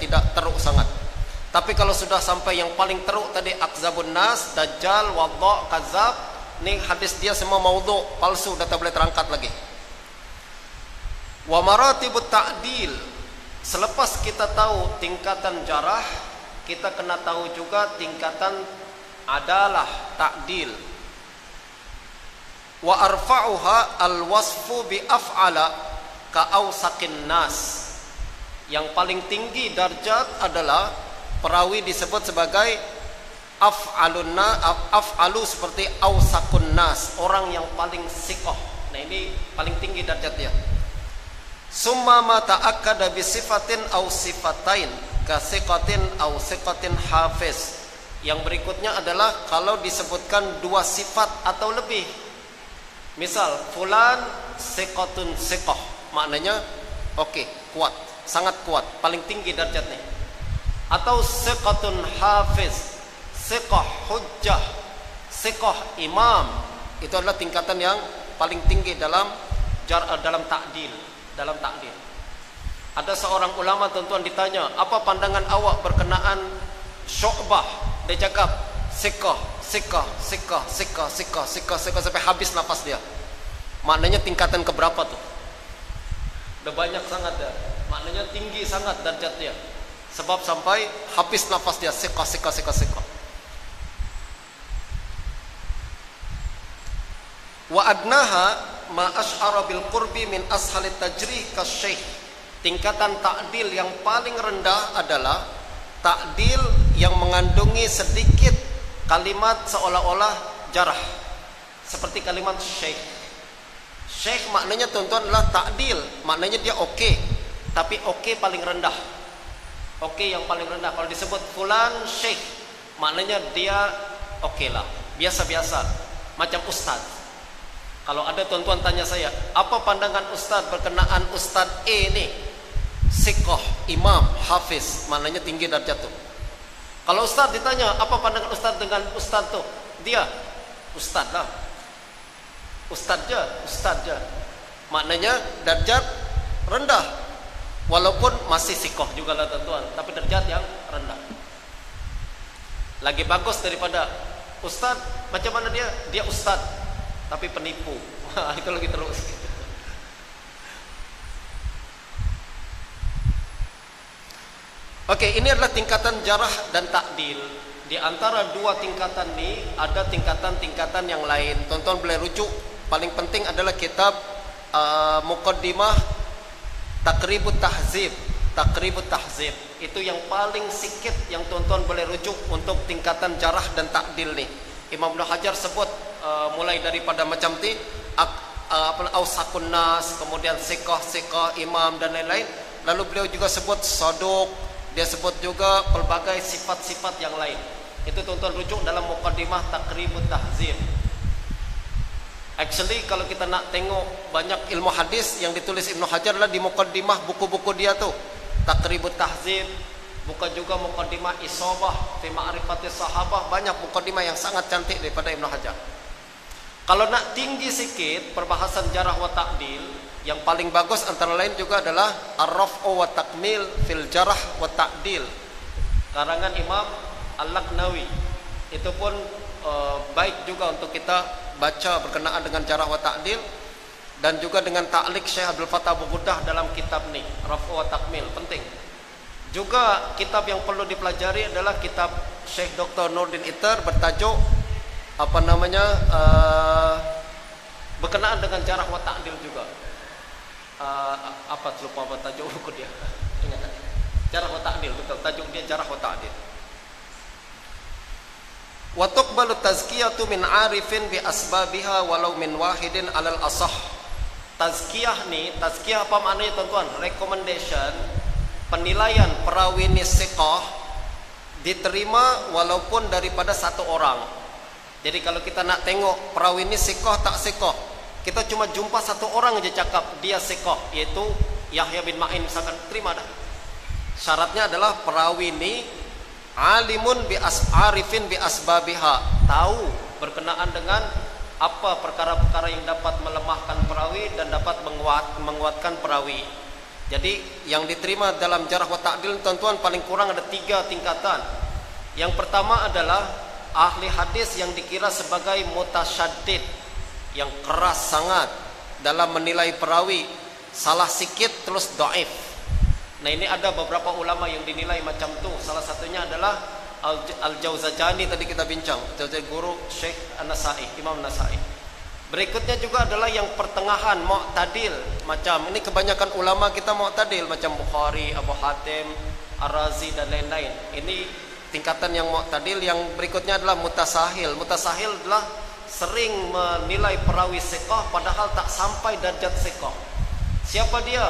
tidak teruk sangat. Tapi kalau sudah sampai yang paling teruk tadi akzabun nas, dajjal, wadha', kazab, nih hadis dia semua maudhu', palsu, dah tak boleh terangkat lagi. Wa maratibut ta'dil, selepas kita tahu tingkatan jarah, kita kena tahu juga tingkatan adalah ta'dil. Wa arfa'uha al-wasfu bi af'ala ka'awsaqin nas, yang paling tinggi darjat adalah perawi disebut sebagai af'alu seperti awsaqun nas, orang yang paling siqah. Nah ini paling tinggi darjat dia. Summa ma ta'akkada bi sifatin aw sifatain ka siqatin aw siqatin hafiz. Yang berikutnya adalah kalau disebutkan dua sifat atau lebih. Misal fulan siqatun siqah, maknanya oke, kuat, sangat kuat, paling tinggi darjatnya. atau siqatun hafiz, siqah hujjah, siqah imam. Itu adalah tingkatan yang paling tinggi dalam ta'dil, dalam ta'dil. Ada seorang ulama tuan-tuan ditanya, apa pandangan awak berkenaan Syu'bah? Dia cakap siqah, siqah, siqah, siqah, siqah, siqah, siqah sampai habis nafas dia. Maknanya tingkatan keberapa tuh? Udah banyak sangat ya. Maknanya tinggi sangat darjat dia. Sebab sampai habis nafas dia, siqah, siqah, siqah, siqah. Wa adnaha ma ash'ara bil qurbi min ashalit tajrih kasyaikh. Tingkatan ta'dil yang paling rendah adalah ta'dil yang mengandungi sedikit kalimat seolah-olah jarah, seperti kalimat syekh. Syekh maknanya tuan-tuan adalah ta'dil, maknanya dia oke, tapi oke paling rendah. Oke yang paling rendah. Kalau disebut fulan syekh, maknanya dia oke lah, biasa-biasa, macam ustaz. Kalau ada tuan-tuan tanya saya, apa pandangan ustaz berkenaan ustaz ini? Siqah, imam, hafiz, maknanya tinggi darjat tuh. Kalau ustaz ditanya, apa pandangan ustaz dengan ustaz tuh? Dia ustaz lah, ustaz je. Maknanya darjat rendah, walaupun masih siqah juga lah tuan-tuan, tapi darjat yang rendah. Lagi bagus daripada ustaz. Macam mana dia? Dia ustaz tapi penipu. Itu lagi terus. Oke, ini adalah tingkatan jarah dan ta'dil. Di antara dua tingkatan ini ada tingkatan-tingkatan yang lain. Tonton boleh rujuk. Paling penting adalah kitab Muqaddimah Taqribut Tahzib. Taqribut Tahzib itu yang paling sikit yang tonton boleh rujuk untuk tingkatan jarah dan ta'dil nih. Imam Ibnu Hajar sebut mulai daripada macam ti Ausakun Nas, kemudian siqah, imam dan lain-lain. Lalu beliau juga sebut saduq, dia sebut juga pelbagai sifat-sifat yang lain. Itu tonton rujuk dalam Muqaddimah Taqribut Tahzib. Actually kalau kita nak tengok banyak ilmu hadis yang ditulis Ibnu Hajar adalah di Muqaddimah buku-buku dia tuh. Taqribut Tahzib, buka juga Muqaddimah Isabah fi Ma'rifatis Sahabah, banyak Muqaddimah yang sangat cantik daripada Ibnu Hajar. Kalau nak tinggi sikit perbahasan jarah wa ta'dil, yang paling bagus antara lain juga adalah Ar-Raf'u wa Takmil fil Jarah wa Ta'dil, karangan Imam Al-Laqnawi. Itu pun baik juga untuk kita baca berkenaan dengan jarah wa ta'dil, dan juga dengan ta'liq Syekh Abdul Fattah Abu Ghuddah dalam kitab ni Raf'u wa Takmil, penting. Juga kitab yang perlu dipelajari adalah kitab Syekh Dr. Nurdin Itar bertajuk apa namanya berkenaan dengan jarah wa ta'dil juga. Apa lupa apa tajuk buku dia. Ingat tak? Jarah wa ta'dil, betul, tajuk dia Jarah wa Ta'dil. Wa tuqbalu tazkiyatu min 'arifin bi asbabiha walau min wahidin 'alal asah. Tazkiyah ni, tazkiyah apa maknanya tuan-tuan? Recommendation, penilaian perawi ni siqah diterima walaupun daripada satu orang. Jadi kalau kita nak tengok perawi ni siqah tak siqah, kita cuma jumpa satu orang aja cakap dia siqah, yaitu Yahya bin Ma'in misalkan, terima dah. Syaratnya adalah perawi ni alimun bi arifin bi asbabiha, tahu berkenaan dengan apa perkara-perkara yang dapat melemahkan perawi dan dapat menguatkan perawi. Jadi yang diterima dalam jarah wa ta'dil tuan-tuan paling kurang ada 3 tingkatan. Yang pertama adalah ahli hadis yang dikira sebagai mutasyaddid, yang keras sangat dalam menilai perawi, salah sikit terus dhaif. Nah ini ada beberapa ulama yang dinilai macam tu. Salah satunya adalah Al-Jauzajani, tadi kita bincang, guru Syekh An-Nasai, Imam Nasai. Berikutnya juga adalah yang pertengahan, mu'tadil. Macam ini kebanyakan ulama kita mu'tadil, macam Bukhari, Abu Hatim, Ar-Razi dan lain-lain. Ini tingkatan yang mu'tadil. Yang berikutnya adalah mutasahil. Mutasahil adalah sering menilai perawi siqah padahal tak sampai darjat siqah. Siapa dia?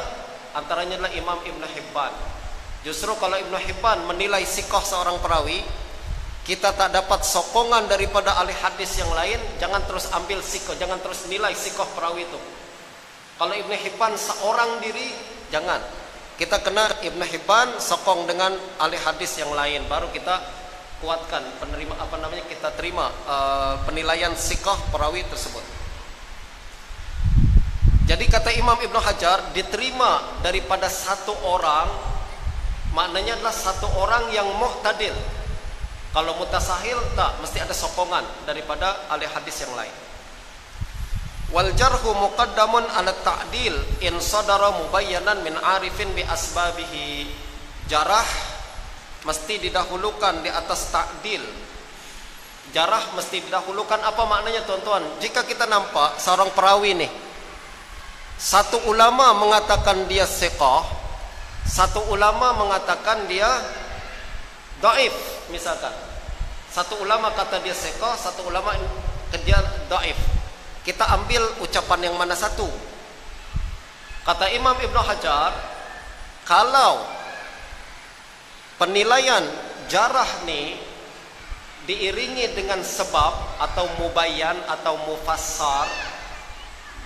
Antaranya adalah Imam Ibn Hibban. Justru kalau Ibn Hibban menilai siqah seorang perawi, kita tak dapat sokongan daripada ahli hadis yang lain, jangan terus ambil siqah, jangan terus nilai siqah perawi itu. Kalau Ibn Hibban seorang diri, jangan. Kita kena Ibn Hibban sokong dengan ahli hadis yang lain, baru kita kuatkan penerima kita terima penilaian siqah perawi tersebut. Jadi kata Imam Ibnu Hajar, diterima daripada satu orang, maknanya adalah satu orang yang mu'tadil. Kalau mutasahil tak, mesti ada sokongan daripada ahli hadis yang lain. Wal jarhu muqaddamun ala ta'dil in sadara mubayyanan min arifin bi asbabihi. Jarah mesti didahulukan di atas ta'dil. Jarah mesti didahulukan. Apa maknanya tuan-tuan? Jika kita nampak seorang perawi nih, satu ulama mengatakan dia thiqah, satu ulama mengatakan dia dhaif misalkan. Satu ulama kata dia thiqah, satu ulama dia dhaif. Kita ambil ucapan yang mana satu? Kata Imam Ibnu Hajar, kalau penilaian jarah nih diiringi dengan sebab atau mubayyan atau mufassar,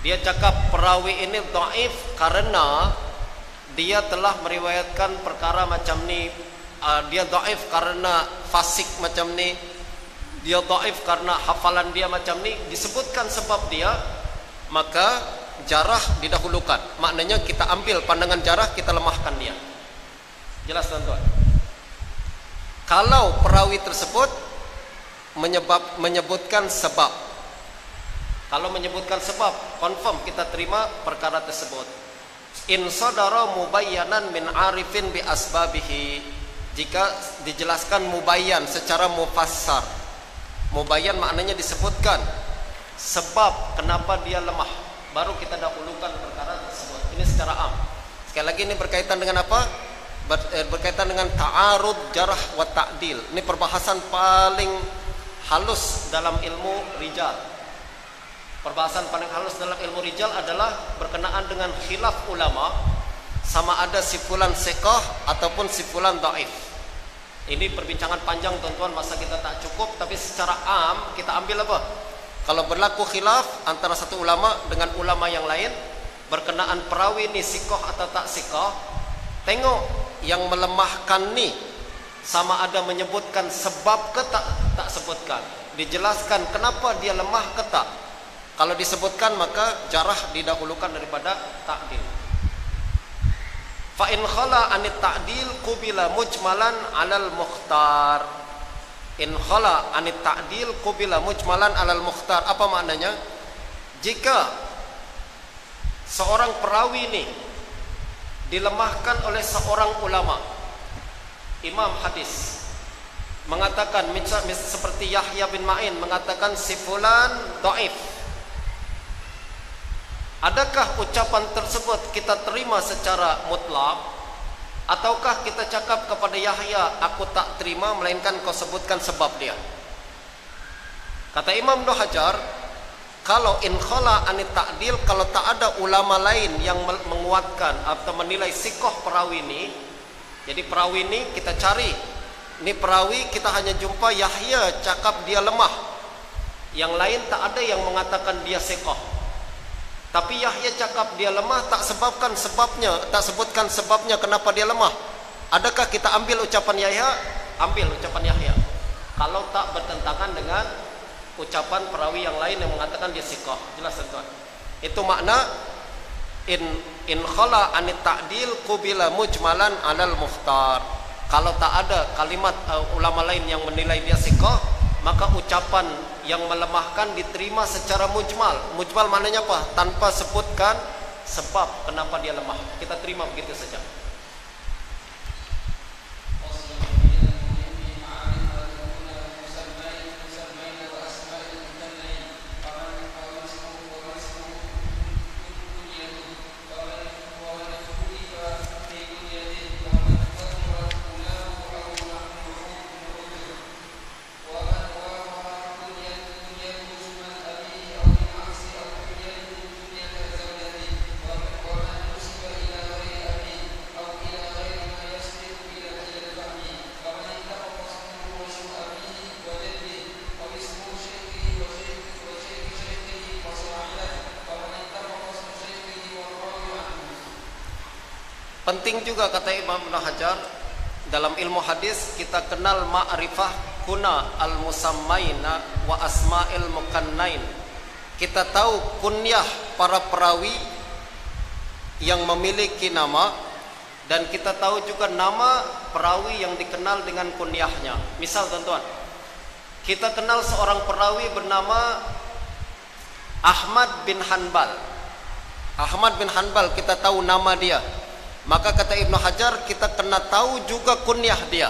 dia cakap perawi ini dhaif karena dia telah meriwayatkan perkara macam ni, dia dhaif karena fasik macam ni, dia dhaif karena hafalan dia macam ni, disebutkan sebab dia, maka jarah didahulukan. Maknanya kita ambil pandangan jarah, kita lemahkan dia. Jelas tuan-tuan? Kalau perawi tersebut menyebutkan sebab, kalau menyebutkan sebab, confirm kita terima perkara tersebut. In sadara mubayyanan min arifin bi asbabihi, jika dijelaskan mubayyan secara mufassar. Mubayyan maknanya disebutkan sebab kenapa dia lemah, baru kita dahulukan perkara tersebut. Ini secara am. Sekali lagi ini berkaitan dengan apa? Berkaitan dengan ta'arud jarah wa ta'dil. Ini perbahasan paling halus dalam ilmu rijal. Perbahasan paling halus dalam ilmu rijal adalah berkenaan dengan khilaf ulama, sama ada si fulan thiqah ataupun si fulan dhaif. Ini perbincangan panjang tuan-tuan, masa kita tak cukup, tapi secara am kita ambil apa? Kalau berlaku khilaf antara satu ulama dengan ulama yang lain berkenaan perawi ni thiqah atau tak thiqah, tengok yang melemahkan ni sama ada menyebutkan sebab ke tak sebutkan, dijelaskan kenapa dia lemah ke tak. Kalau disebutkan maka jarah didahulukan daripada ta'dil. Fa in khala anit ta'dil qubila mujmalan 'alal mukhtar. In khala anit ta'dil qubila mujmalan 'alal mukhtar. Apa maknanya? Jika seorang perawi ini dilemahkan oleh seorang ulama, imam hadis, mengatakan seperti Yahya bin Ma'in mengatakan si fulan dhaif, adakah ucapan tersebut kita terima secara mutlak, ataukah kita cakap kepada Yahya, aku tak terima melainkan kau sebutkan sebab dia? Kata Imam Ibnu Hajar, kalau in khala anit ta'dil, kalau tak ada ulama lain yang menguatkan atau menilai sikoh perawi ini, jadi perawi ini kita cari, ini perawi kita hanya jumpa Yahya cakap dia lemah, yang lain tak ada yang mengatakan dia sikoh, tapi Yahya cakap dia lemah, tak sebabkan sebabnya, tak sebutkan sebabnya kenapa dia lemah. Adakah kita ambil ucapan Yahya? Ambil ucapan Yahya. Kalau tak bertentangan dengan ucapan perawi yang lain yang mengatakan dia thiqah. Jelas tuan. Itu makna in khala anit ta'dil qubila mujmalan 'alal mukhtar. Kalau tak ada kalimat ulama lain yang menilai dia thiqah, maka ucapan yang melemahkan diterima secara mujmal. Mujmal maknanya apa? Tanpa sebutkan sebab kenapa dia lemah, kita terima begitu saja. Penting juga kata Imam Ibnu Hajar, dalam ilmu hadis kita kenal ma'rifah kuna al-musammaina wa asma'il mukannain. Kita tahu kunyah para perawi yang memiliki nama, dan kita tahu juga nama perawi yang dikenal dengan kunyahnya. Misal teman-teman, kita kenal seorang perawi bernama Ahmad bin Hanbal. Ahmad bin Hanbal kita tahu nama dia. Maka kata Ibnu Hajar, kita kena tahu juga kunyah dia.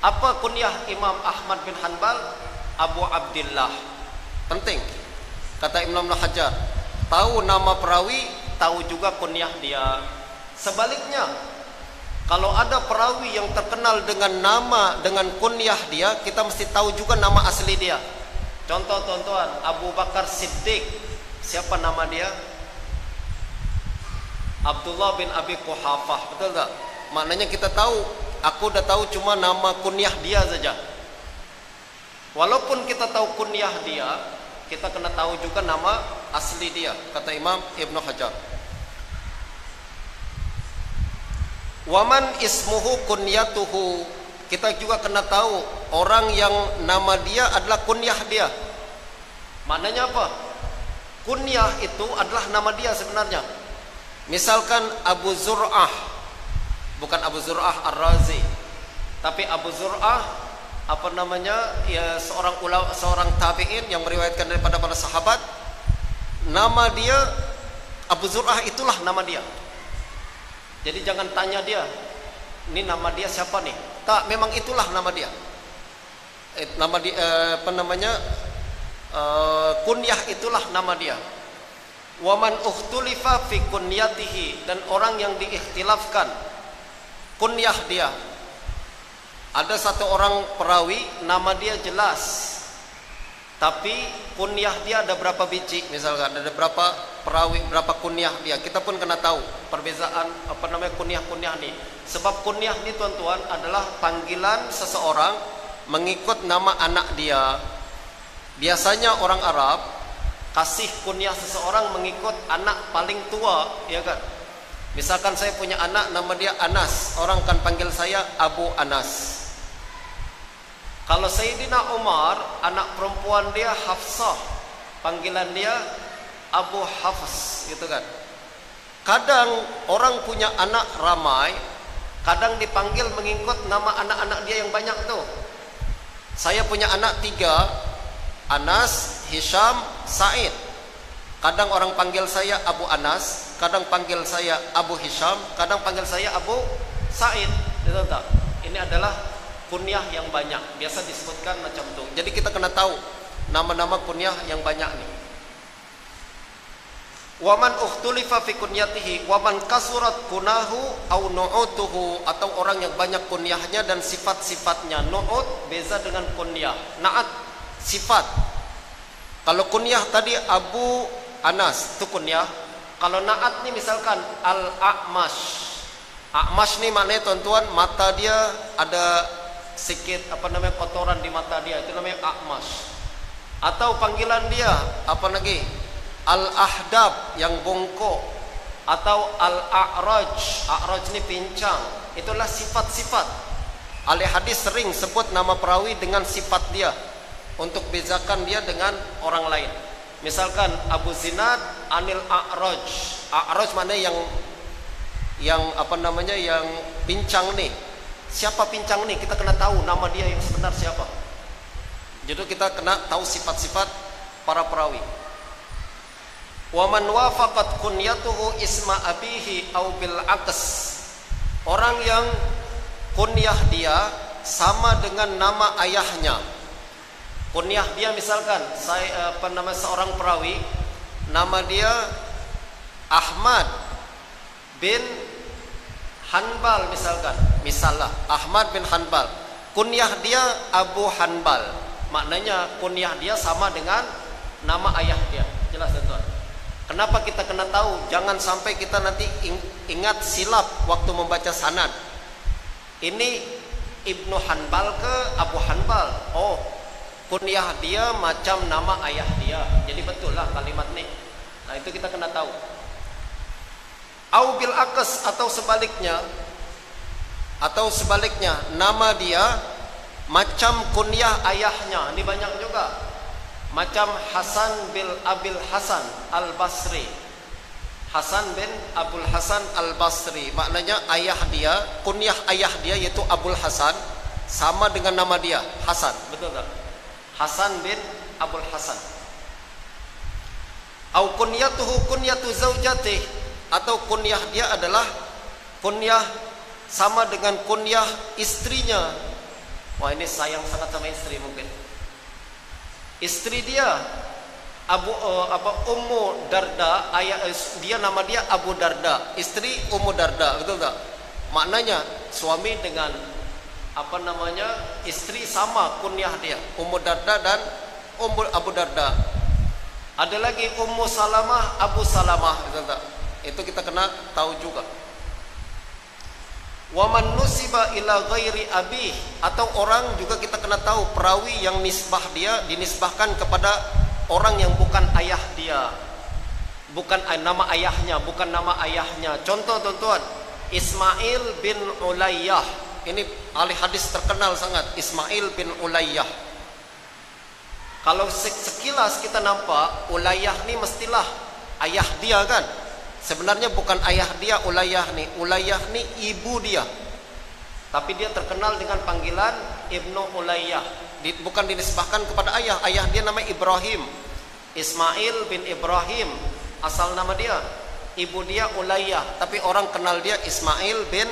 Apa kunyah Imam Ahmad bin Hanbal? Abu Abdillah. Penting. Kata Ibnu Hajar, tahu nama perawi, tahu juga kunyah dia. Sebaliknya, kalau ada perawi yang terkenal dengan nama, dengan kunyah dia, kita mesti tahu juga nama asli dia. Contoh tuan-tuan, Abu Bakar Siddiq. Siapa nama dia? Abdullah bin Abi Quhafah. Betul tak? Maknanya kita tahu, aku udah tahu cuma nama kunyah dia saja. Walaupun kita tahu kunyah dia, kita kena tahu juga nama asli dia, kata Imam Ibnu Hajar. Waman ismuhu kunyatuhu, kita juga kena tahu orang yang nama dia adalah kunyah dia. Maknanya apa? Kunyah itu adalah nama dia sebenarnya. Misalkan Abu Zur'ah, bukan Abu Zur'ah Ar-Razi, tapi Abu Zur'ah apa namanya, ya seorang tabi'in yang meriwayatkan daripada para sahabat. Nama dia Abu Zur'ah, itulah nama dia. Jadi jangan tanya dia, ini nama dia siapa nih? Tak, memang itulah nama dia. Nama dia apa namanya? Kunyah itulah nama dia. Waman ukhtulifa fi kunyatihi, dan orang yang diikhtilafkan kunyah dia. Ada satu orang perawi nama dia jelas, tapi kunyah dia ada berapa biji, misalkan ada berapa perawi, berapa kunyah dia. Kita pun kena tahu perbezaan apa namanya kunyah-kunyah nih. Sebab kunyah nih tuan-tuan adalah panggilan seseorang mengikut nama anak dia. Biasanya orang Arab kasih kunyah seseorang mengikut anak paling tua, ya kan? Misalkan saya punya anak nama dia Anas, orang akan panggil saya Abu Anas. Kalau Sayyidina Umar, anak perempuan dia Hafsah, panggilan dia Abu Hafs, gitu kan? Kadang orang punya anak ramai, kadang dipanggil mengikut nama anak-anak dia yang banyak tuh. Saya punya anak 3, Anas, Hisham, Said. Kadang orang panggil saya Abu Anas, kadang panggil saya Abu Hisham, kadang panggil saya Abu Said. Betul tak? Ini adalah kunyah yang banyak, biasa disebutkan macam itu. Jadi kita kena tahu nama-nama kunyah yang banyak nih. Waman ukhtulifa fi kunyatihi waman kasurat kunahu au nu'utuhu, atau orang yang banyak kunyahnya dan sifat-sifatnya. Nu'ut beza dengan kunyah. Na'at sifat. Kalau kunyah tadi Abu Anas, itu kunyah. Kalau na'at nih misalkan Al-A'mash. A'mash nih maknanya tuan-tuan, mata dia ada sedikit apa namanya kotoran di mata dia, itu namanya A'mash. Atau panggilan dia apa lagi? Al-Ahdab, yang bongkok. Atau Al-A'raj. A'raj ini pincang. Itulah sifat-sifat. Ahli hadis sering sebut nama perawi dengan sifat dia, untuk bezakan dia dengan orang lain. Misalkan Abu Zinad Anil A'raj. A'raj mana yang apa namanya, yang pincang nih. Siapa pincang nih? Kita kena tahu nama dia yang sebenar siapa. Jadi kita kena tahu sifat-sifat para perawi. Wa man wafaqat kunyatuhu isma abihi au bil aqs. Orang yang kunyah dia sama dengan nama ayahnya. Kunyah dia misalkan saya apa nama seorang perawi, nama dia Ahmad bin Hanbal misalkan. Misalnya Ahmad bin Hanbal, kunyah dia Abu Hanbal. Maknanya kunyah dia sama dengan nama ayah dia. Jelas tuan. Kenapa kita kena tahu? Jangan sampai kita nanti ingat silap waktu membaca sanad. Ini Ibnu Hanbal ke Abu Hanbal. Oh, kunyah dia macam nama ayah dia. Jadi betul lah kalimat ini. Nah itu kita kena tahu. Au bil akas, atau sebaliknya nama dia macam kunyah ayahnya. Ini banyak juga, macam Hasan bin Abil Hasan Al-Basri. Hasan bin Abul Hasan Al-Basri, maknanya ayah dia, kunyah ayah dia yaitu Abul Hasan, sama dengan nama dia Hasan, betul tak? Hasan bin Abul Hasan. Au kunyatuhu kunyatu zaujatih, atau kunyah dia adalah kunyah sama dengan kunyah istrinya. Wah, ini sayang sangat sama istri mungkin. Istri dia Ummu Darda, dia nama dia Abu Darda, istri Ummu Darda, betul tak? Maknanya suami dengan istri sama kunyah dia, Ummu Darda dan Abu Darda. Ada lagi Ummu Salamah, Abu Salamah, betul tak? Itu kita kena tahu juga. Wa man nusiba ila ghairi abi, atau orang juga kita kena tahu perawi yang nisbah dia dinisbahkan kepada orang yang bukan ayah dia, bukan nama ayahnya, bukan nama ayahnya. Contoh tuan-tuan, Ismail bin Ulayyah, ini ahli hadis terkenal sangat, Ismail bin Ulayyah. Kalau sekilas kita nampak Ulayyah ini mestilah ayah dia kan? Sebenarnya bukan ayah dia Ulayyah nih. Ulayyah nih ibu dia. Tapi dia terkenal dengan panggilan Ibnu Ulayyah. Bukan dinisbahkan kepada ayah. Ayah dia namanya Ibrahim. Ismail bin Ibrahim asal nama dia. Ibu dia Ulayyah, tapi orang kenal dia Ismail bin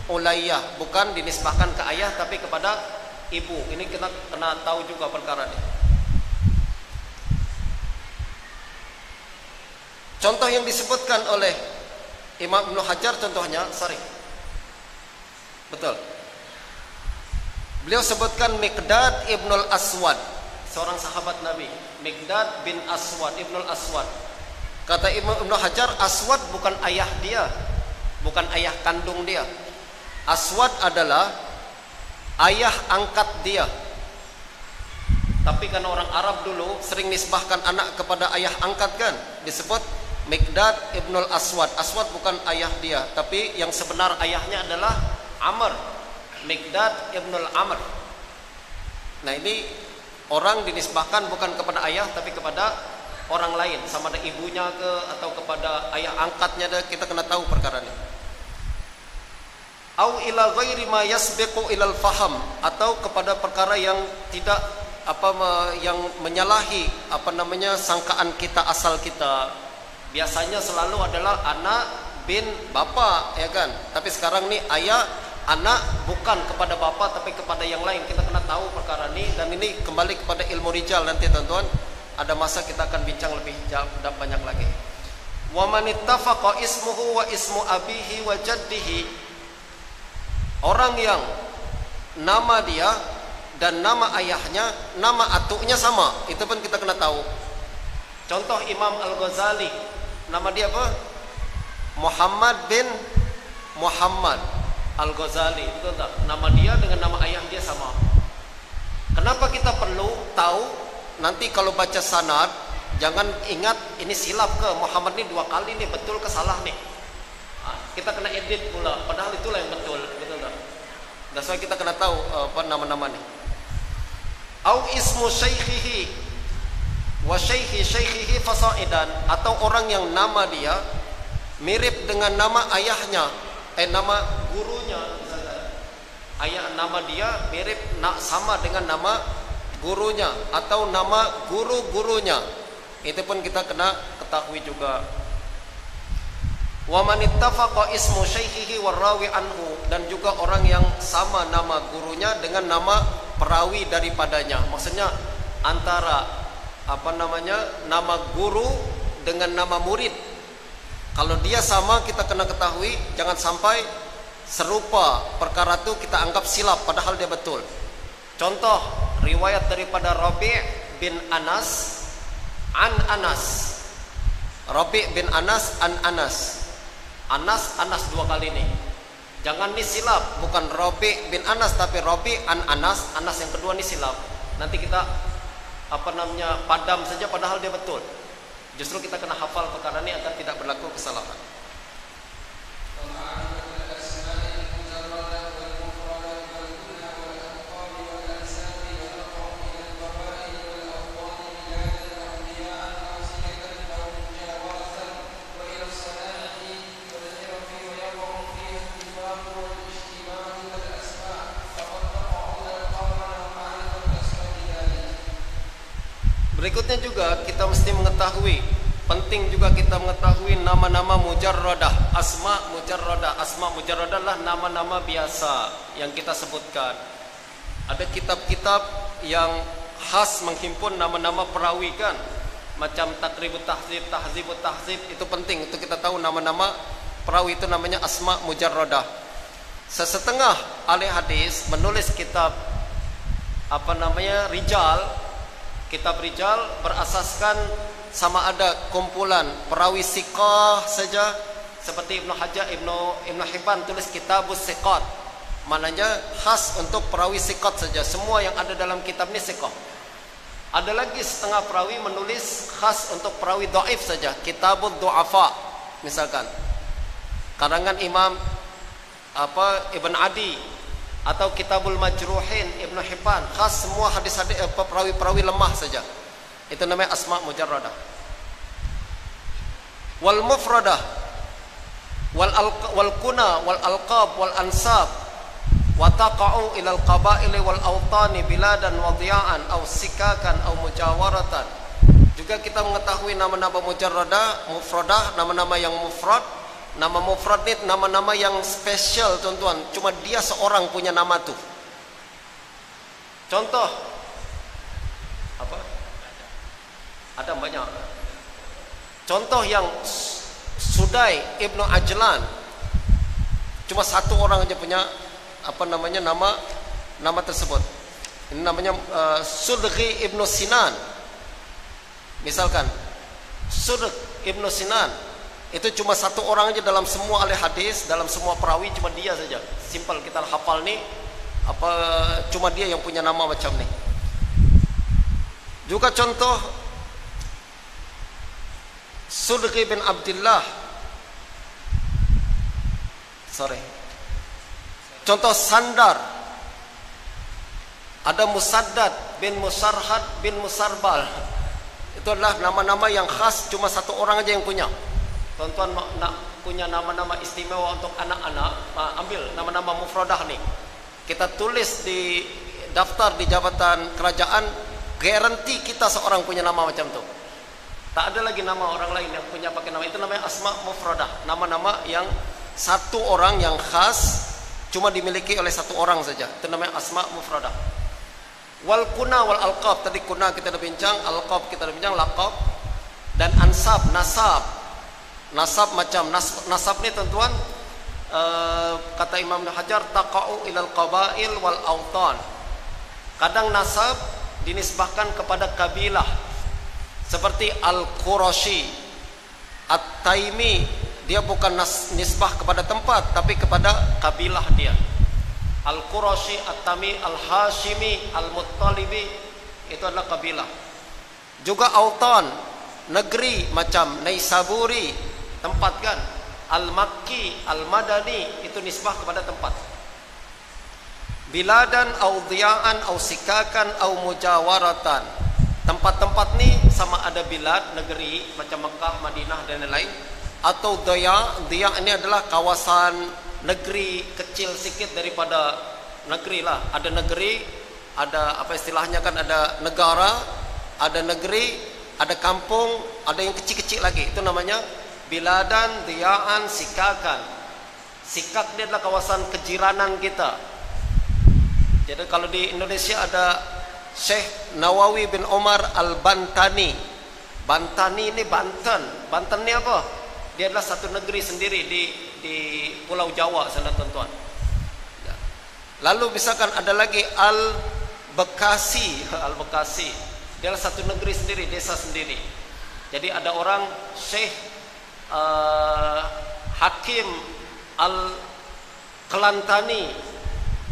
Ulayyah. Bukan dinisbahkan ke ayah tapi kepada ibu. Ini kita kena tahu juga perkara ini. Contoh yang disebutkan oleh Imam Ibnu Hajar, contohnya, betul. Beliau sebutkan Miqdad ibnul Aswad, seorang sahabat Nabi, Miqdad bin Aswad, ibnul Aswad. Kata Imam Ibnu Hajar, Aswad bukan ayah dia, bukan ayah kandung dia. Aswad adalah ayah angkat dia. Tapi karena orang Arab dulu sering nisbahkan anak kepada ayah angkat kan, disebut Miqdad ibnul Aswad. Aswad bukan ayah dia, tapi yang sebenar ayahnya adalah Amr, Miqdad ibnul Amr. Nah, ini orang dinisbahkan bukan kepada ayah tapi kepada orang lain, sama ada ibunya ke atau kepada ayah angkatnya, kita kena tahu perkara ini. Au ila ghairi ma yasbiqu ilal faham, atau kepada perkara yang tidak yang menyalahi sangkaan kita, asal kita. Biasanya selalu adalah anak bin bapak, ya kan? Tapi sekarang nih ayah anak bukan kepada bapak tapi kepada yang lain. Kita kena tahu perkara ini, dan ini kembali kepada ilmu rijal nanti teman-teman. Ada masa kita akan bincang lebih banyak lagi. Wa man ittafaqa ismuhu wa ismu abihi wa jaddihi, orang yang nama dia dan nama ayahnya, nama atuknya sama, itu pun kita kena tahu. Contoh Imam Al-Ghazali, nama dia apa? Muhammad bin Muhammad Al-Ghazali, betul tak? Nama dia dengan nama ayah dia sama. Kenapa kita perlu tahu? Nanti kalau baca sanad, jangan ingat ini silap ke Muhammad ini 2 kali nih, betul ke salah nih. Kita kena edit pula, padahal itulah yang betul, betul tak? That's why kita kena tahu nama-nama nih. Au ismu syaikhihi wa syaikhihi fasaidan, atau orang yang nama dia mirip dengan nama ayahnya, nama gurunya misalnya. Nama dia mirip sama dengan nama gurunya atau nama guru-gurunya. Itu pun kita kena ketahui juga. Wa man ittafaqa ismu syaikhihi warawi anhu, dan juga orang yang sama nama gurunya dengan nama perawi daripadanya. Maksudnya antara nama guru dengan nama murid. Kalau dia sama, kita kena ketahui, jangan sampai serupa perkara itu kita anggap silap padahal dia betul. Contoh riwayat daripada Rabi' bin Anas an Anas. Rabi' bin Anas an Anas. Anas 2 kali nih. Jangan nih silap, bukan Rabi' bin Anas tapi Rabi' an Anas. Anas yang kedua nih silap. Nanti kita padam saja padahal dia betul. Justru kita kena hafal perkara ini agar tidak berlaku kesalahan. Berikutnya juga kita mesti mengetahui, penting juga kita mengetahui nama-nama mujarradah, asma mujarradah. Asma mujarradah lah nama-nama biasa yang kita sebutkan. Ada kitab-kitab yang khas menghimpun nama-nama perawi kan, macam Taqribut Tahzib, Tahzibut Tahzib, itu penting untuk kita tahu nama-nama perawi itu namanya asma mujarradah. Sesetengah ahli hadis menulis kitab rijal. Kitab rijal berasaskan sama ada kumpulan perawi siqah saja, seperti Ibnu Hajar, Ibnu Hibban tulis Kitabus Siqat, maknanya khas untuk perawi siqat saja, semua yang ada dalam kitab ini siqah. Ada lagi setengah perawi menulis khas untuk perawi dhaif saja, Kitabud Du'afa misalkan, karangan Imam Ibn Adi, atau Kitabul Majruhin Ibnu Hibban, khas semua hadis-hadis perawi-perawi lemah saja. Itu namanya asma mujarradah. Wal mufradah wal kuna wal alqab wal ansab wa taqa'u ila al qaba'il wal awtani biladan wa dhiya'an aw sikakan aw mujawaratan. Juga kita mengetahui nama-nama mujarradah, mufradah, nama-nama yang mufrad. Nama mufrad ini nama-nama yang spesial tuan-tuan, cuma dia seorang punya nama tuh. Contoh apa? Ada banyak. Contoh yang Sudai Ibnu Ajlan, cuma satu orang aja punya nama tersebut. Ini namanya Sudghi Ibnu Sinan. Misalkan Sudgh Ibnu Sinan, itu cuma satu orang aja dalam semua ahli hadis, dalam semua perawi, cuma dia saja. Simpel kita hafal nih, cuma dia yang punya nama macam nih. Juga contoh Sudghi bin Abdullah. Contoh Sandar. Ada Musaddad bin Musarhad bin Musarbal. Itu adalah nama-nama yang khas, cuma satu orang aja yang punya. Tuan-tuan nak punya nama-nama istimewa untuk anak-anak, ambil nama-nama mufradah nih, kita tulis di daftar di jabatan kerajaan, garanti kita seorang punya nama macam tu. Tak ada lagi nama orang lain yang punya pakai nama. Itu namanya asma mufradah, nama-nama yang satu orang yang khas, cuma dimiliki oleh satu orang saja. Itu namanya asma mufradah. Wal kuna wal alqab, tadi kuna kita dah bincang, alqab kita dah bincang, laqab. Dan ansab, nasab. Nasab macam nasab ni tuan-tuan, kata Imam Hajar, taqa'u ilal qabail wal awtan. Kadang nasab dinisbahkan kepada kabilah, seperti Al-Qurashi, At-Taimi, dia bukan nisbah kepada tempat tapi kepada kabilah dia. Al-Qurashi, At-Tami, Al-Hashimi, Al-Muttalibi, itu adalah kabilah. Juga awtan, negeri macam Naisaburi, tempat kan, Al-Makki, Al-Madani, itu nisbah kepada tempat. Biladan au dhiya'an au sikakan au mujawaratan. Tempat-tempat ni sama ada bilad, negeri macam Mekah, Madinah dan lain-lain, atau dhiya'. Dhiya' ini adalah kawasan negeri kecil sikit daripada negeri lah. Ada negeri, ada apa istilahnya kan, ada negara, ada negeri, ada kampung, ada yang kecil-kecil lagi. Itu namanya biladan, dhiya'an, sikakan. Sikak dia adalah kawasan kejiranan kita. Jadi kalau di Indonesia ada Syekh Nawawi bin Omar Al-Bantani. Bantani ini Banten. Banten ni apa? Dia adalah satu negeri sendiri di Pulau Jawa sana tuan-tuan. Lalu misalkan ada lagi Al-Bekasi. Al-Bekasi, dia adalah satu negeri sendiri, desa sendiri. Jadi ada orang Syekh Hakim Al-Kelantani,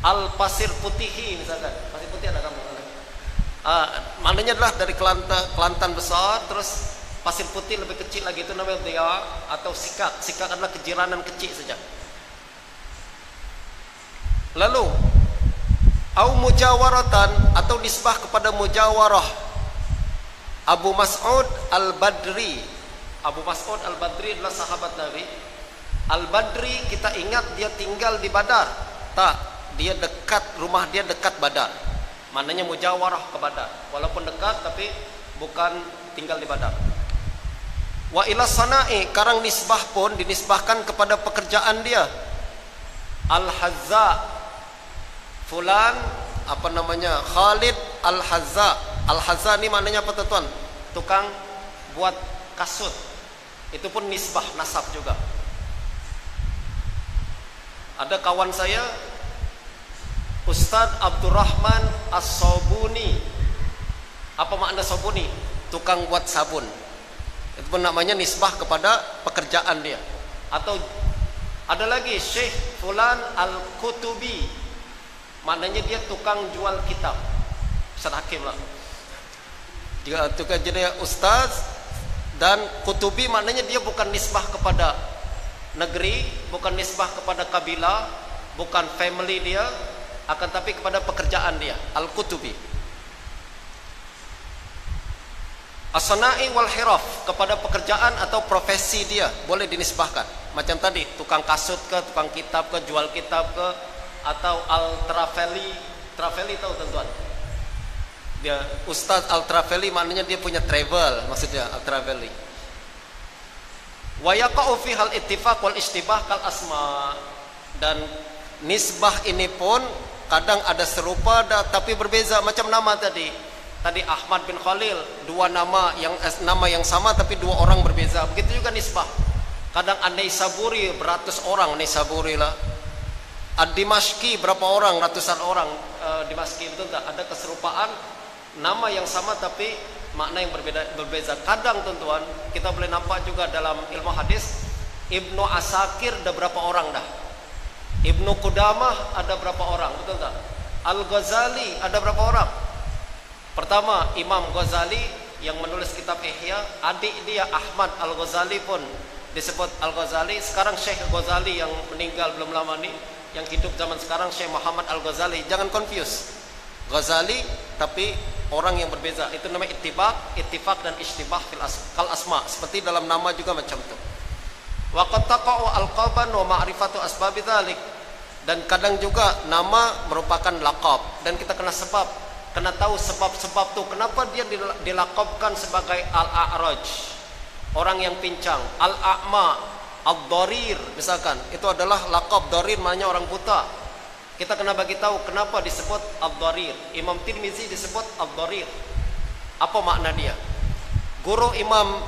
Al-Pasir Putihi misalkan. Pasir Putih ada kamu? Maknanya adalah dari Kelantan besar, terus Pasir Putih lebih kecil lagi, itu namanya dhiya' atau sikak. Sikak adalah kejiranan kecil saja. Lalu au mujawaratan, atau nisbah kepada mujawarah. Abu Mas'ud Al-Badri. Abu Mas'ud Al-Badri adalah sahabat Nabi. Al-Badri kita ingat dia tinggal di Badar. Tak, dia dekat, rumah dia dekat Badar. Maknanya mujawarah ke Badar. Walaupun dekat tapi bukan tinggal di Badar. Wa ila sana'i, karang nisbah pun dinisbahkan kepada pekerjaan dia. Al-Hazza, fulan apa namanya, Khalid Al-Hazza. Al-Hazza ini maknanya apa tuan? Tukang buat kasut. Itu pun nisbah, nasab juga. Ada kawan saya Ustadz Abdurrahman As-Sobuni. Apa makna Sobuni? Tukang buat sabun. Itu pun namanya nisbah kepada pekerjaan dia. Atau ada lagi Syekh Fulan Al-Kutubi, maknanya dia tukang jual kitab. Ustaz Hakim lah. Dia tukang jadi ustaz. Dan Kutubi maknanya dia bukan nisbah kepada negeri, bukan nisbah kepada kabilah, bukan family dia, akan tapi kepada pekerjaan dia. Al-Kutubi. As-sana'i wal hiraf, kepada pekerjaan atau profesi dia boleh dinisbahkan. Macam tadi, tukang kasut ke, tukang kitab ke, jual kitab ke, atau al-traveli. Traveli tahu tuan-tuan? Dia Ustaz al-traveli maknanya dia punya travel, maksudnya al-traveli. Wa yaqa'u fi hal ittifaq wal istibah kal asma. Dan nisbah ini pun kadang ada serupa tapi berbeza, macam nama tadi. Tadi Ahmad bin Khalil, dua nama yang sama tapi dua orang berbeza. Begitu juga nisbah. Kadang An-Naisaburi beratus orang, Naisaburi lah. Ad-Dimashqi berapa orang, ratusan orang Dimashqi, betul tak? Ada keserupaan nama yang sama tapi makna yang berbeza. Kadang tuan-tuan kita boleh nampak juga dalam ilmu hadis, Ibnu Asakir ada berapa orang dah? Ibnu Qudamah ada berapa orang, betul tak? Al-Ghazali ada berapa orang? Pertama, Imam Ghazali yang menulis kitab Ihya, adik dia Ahmad Al-Ghazali pun disebut Al-Ghazali. Sekarang Syekh Ghazali yang meninggal belum lama ini, yang hidup zaman sekarang Syekh Muhammad Al-Ghazali. Jangan confuse. Ghazali tapi orang yang berbeza. Itu namanya ittifaq dan istibah fil kal asma. Seperti dalam nama juga macam itu. Wa qad taqa'u alqaban wa ma'rifatu asbab dzalik. Dan kadang juga nama merupakan laqab dan kita kena tahu sebab-sebab tu kenapa dia dilaqabkan sebagai al-a'raj, orang yang pincang. Al-a'ma, ad-dharir misalkan, itu adalah laqab. Dharir maknanya orang buta. Kita kena bagi tahu kenapa disebut ad-dharir. Imam Tirmizi disebut ad-dharir. Apa makna dia? Guru Imam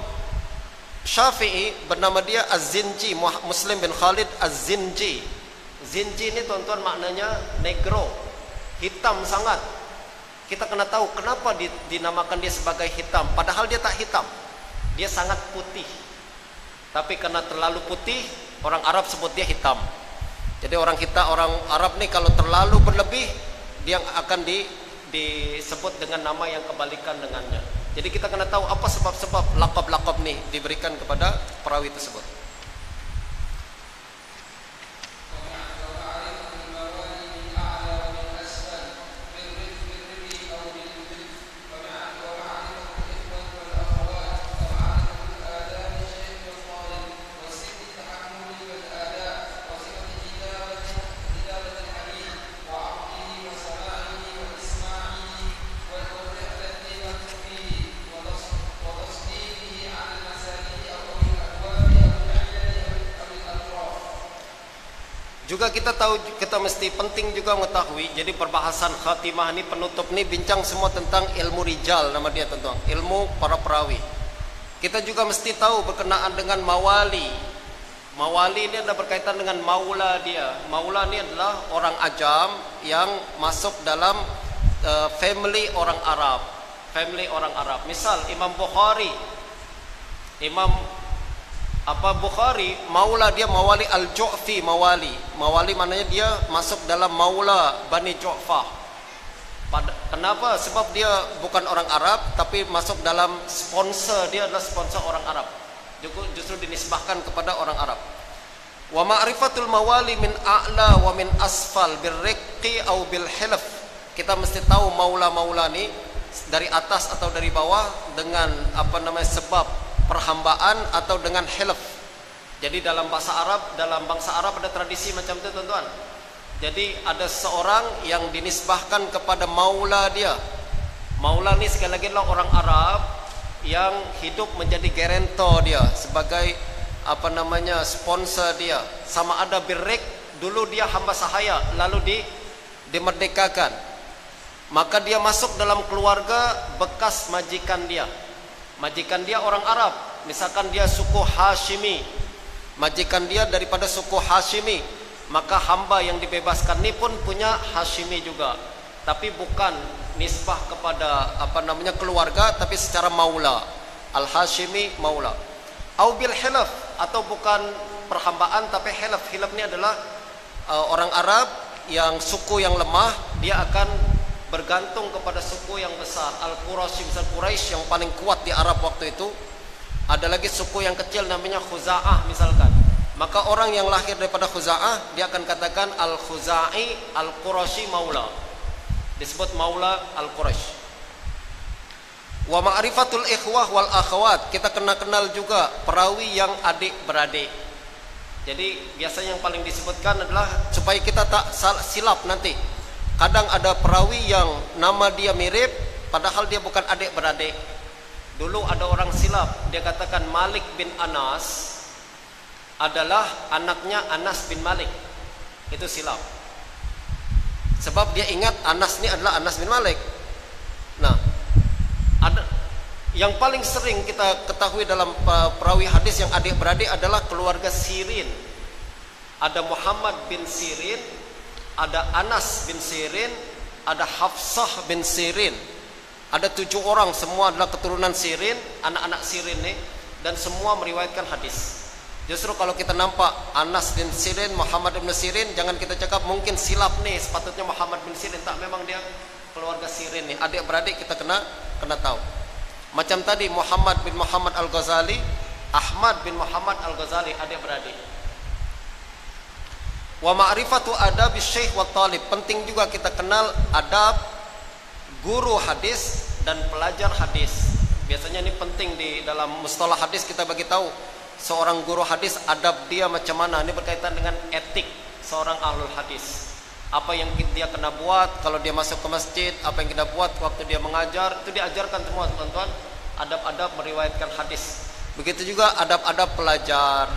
Syafi'i bernama dia Az-Zinji, Muslim bin Khalid Az-Zinji. Zinji ini tuan-tuan maknanya negro, hitam sangat. Kita kena tahu kenapa dinamakan dia sebagai hitam, padahal dia tak hitam, dia sangat putih. Tapi karena terlalu putih, orang Arab sebut dia hitam. Jadi orang Arab nih kalau terlalu berlebih, dia akan disebut dengan nama yang kebalikan dengannya. Jadi kita kena tahu apa sebab-sebab laqab-laqab nih diberikan kepada perawi tersebut. Juga kita mesti penting juga mengetahui. Jadi perbahasan khatimah ini, penutup ini bincang semua tentang ilmu rijal, nama dia tentang ilmu para perawi. Kita juga mesti tahu berkenaan dengan mawali. Mawali ini ada berkaitan dengan maula dia. Maula ini adalah orang ajam yang masuk dalam family orang Arab. Family orang Arab. Misal Imam Bukhari, Bukhari, maula dia mawali al-Ju'fi, mawali maknanya dia masuk dalam maula Bani Ju'fah. Kenapa? Sebab dia bukan orang Arab tapi masuk dalam sponsor, dia adalah sponsor orang Arab. Justru dinisbahkan kepada orang Arab. Wa ma'rifatul mawali min a'la wa min asfal birriqi au bil hilf. Kita mesti tahu maula-maula ni dari atas atau dari bawah dengan sebab perhambaan atau dengan hilf. Jadi dalam bangsa Arab ada tradisi macam itu tuan-tuan. Jadi ada seorang yang dinisbahkan kepada maula dia. Maula ni sekali lagi adalah orang Arab yang hidup menjadi guarantor dia, sebagai sponsor dia. Sama ada birrik, dulu dia hamba sahaya lalu dimerdekakan, maka dia masuk dalam keluarga bekas majikan dia. Majikan dia orang Arab, misalkan dia suku Hashimi, majikan dia daripada suku Hashimi, maka hamba yang dibebaskan ini pun punya Hashimi juga, tapi bukan nisbah kepada keluarga, tapi secara maula, al-Hashimi maula. Au bil hilaf, atau bukan perhambaan tapi hilaf. Hilaf ini adalah orang Arab yang suku yang lemah, dia akan bergantung kepada suku yang besar. Al-Quraisy, misal Quraisy yang paling kuat di Arab waktu itu. Ada lagi suku yang kecil namanya Khuza'ah misalkan. Maka orang yang lahir daripada Khuza'ah, dia akan katakan Al-Khuza'i Al-Quraisy maula, disebut maula Al-Quraisy. Wa ma'rifatul ikhwah wal akhwat, kita kenal juga perawi yang adik-beradik. Jadi biasanya yang paling disebutkan adalah supaya kita tak silap nanti. Kadang ada perawi yang nama dia mirip padahal dia bukan adik-beradik. Dulu ada orang silap, dia katakan Malik bin Anas adalah anaknya Anas bin Malik. Itu silap. Sebab dia ingat Anas ini adalah Anas bin Malik. Nah, ada yang paling sering kita ketahui dalam perawi hadis yang adik-beradik adalah keluarga Sirin. Ada Muhammad bin Sirin, ada Anas bin Sirin, ada Hafsah bin Sirin. Ada 7 orang, semua adalah keturunan Sirin, anak-anak Sirin nih, dan semua meriwayatkan hadis. Justru kalau kita nampak Anas bin Sirin, Muhammad bin Sirin, jangan kita cakap mungkin silap nih, sepatutnya Muhammad bin Sirin. Tak, memang dia keluarga Sirin nih. Adik-beradik kita kena tahu. Macam tadi Muhammad bin Muhammad Al-Ghazali, Ahmad bin Muhammad Al-Ghazali, adik-beradik. Wa ma'rifatu adab syekh wa talib, penting juga kita kenal adab guru hadis dan pelajar hadis. Biasanya ini penting di dalam mustalah hadis, kita bagi tahu seorang guru hadis adab dia macam mana. Ini berkaitan dengan etik seorang ahlul hadis. Apa yang dia kena buat kalau dia masuk ke masjid, apa yang kita buat waktu dia mengajar, itu diajarkan semua teman-teman. Adab-adab meriwayatkan hadis. Begitu juga adab-adab pelajar.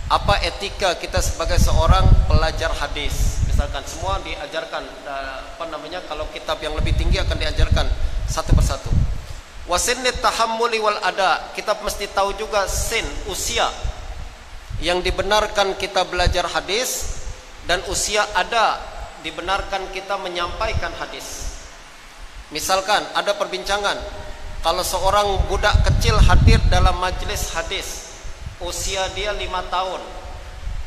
Apa etika kita sebagai seorang pelajar hadis? Misalkan semua diajarkan, kalau kitab yang lebih tinggi akan diajarkan satu persatu. Wasinnit tahammuli wal ada, kita mesti tahu juga sin, usia yang dibenarkan kita belajar hadis, dan usia ada dibenarkan kita menyampaikan hadis. Misalkan ada perbincangan, kalau seorang budak kecil hadir dalam majelis hadis, usia dia 5 tahun,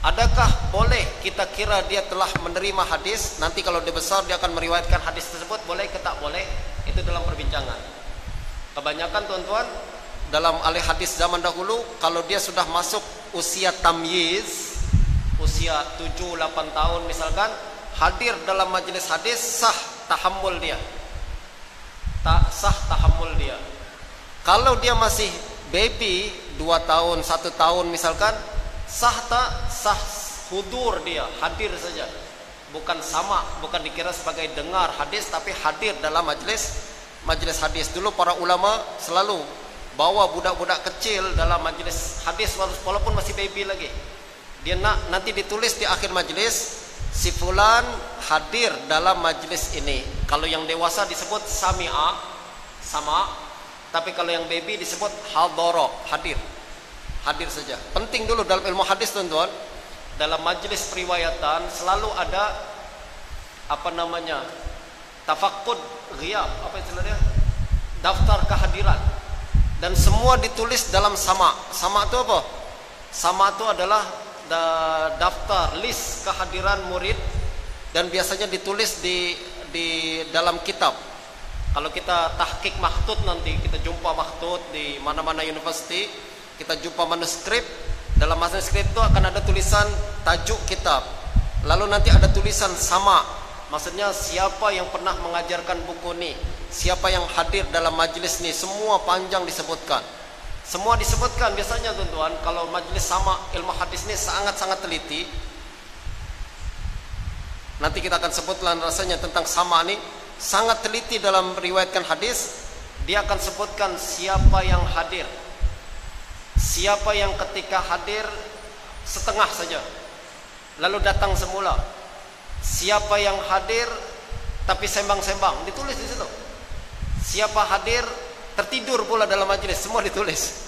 adakah boleh kita kira dia telah menerima hadis? Nanti kalau dia besar dia akan meriwayatkan hadis tersebut, boleh ke tak boleh? Itu dalam perbincangan. Kebanyakan tuan-tuan dalam ahli hadis zaman dahulu, kalau dia sudah masuk usia tamyiz, usia 7-8 tahun misalkan, hadir dalam majelis hadis, sah tahammul dia. Tak sah tahammul dia. Kalau dia masih baby 2 tahun, 1 tahun misalkan, sah tak? Sah hudur dia, hadir saja. Bukan sama, bukan dikira sebagai dengar hadis, tapi hadir dalam majelis hadis. Dulu para ulama selalu bawa budak-budak kecil dalam majelis hadis walaupun masih baby lagi. Dia nanti ditulis di akhir majelis, si fulan hadir dalam majelis ini. Kalau yang dewasa disebut sami'a, sama. Tapi kalau yang baby disebut hadara, hadir. Hadir saja. Penting dulu dalam ilmu hadis tuan-tuan. Dalam majelis periwayatan selalu ada tafakkud ghiyab, apa istilahnya? Daftar kehadiran. Dan semua ditulis dalam sama. Sama itu apa? Sama itu adalah daftar list kehadiran murid, dan biasanya ditulis di dalam kitab. Kalau kita tahqiq makhtut, nanti kita jumpa makhtut di mana-mana university, kita jumpa manuskrip. Dalam manuskrip itu akan ada tulisan tajuk kitab, lalu nanti ada tulisan sama, maksudnya siapa yang pernah mengajarkan buku ini, siapa yang hadir dalam majelis ini, semua panjang disebutkan. Semua disebutkan. Biasanya tuan-tuan, kalau majelis sama ilmu hadis ini sangat-sangat teliti. Nanti kita akan sebutlah rasanya tentang sama ini, sangat teliti dalam meriwayatkan hadis. dia akan sebutkan siapa yang hadir, siapa yang ketika hadir setengah saja lalu datang semula, siapa yang hadir tapi sembang-sembang, ditulis di situ. Siapa hadir tertidur pula dalam majelis, semua ditulis.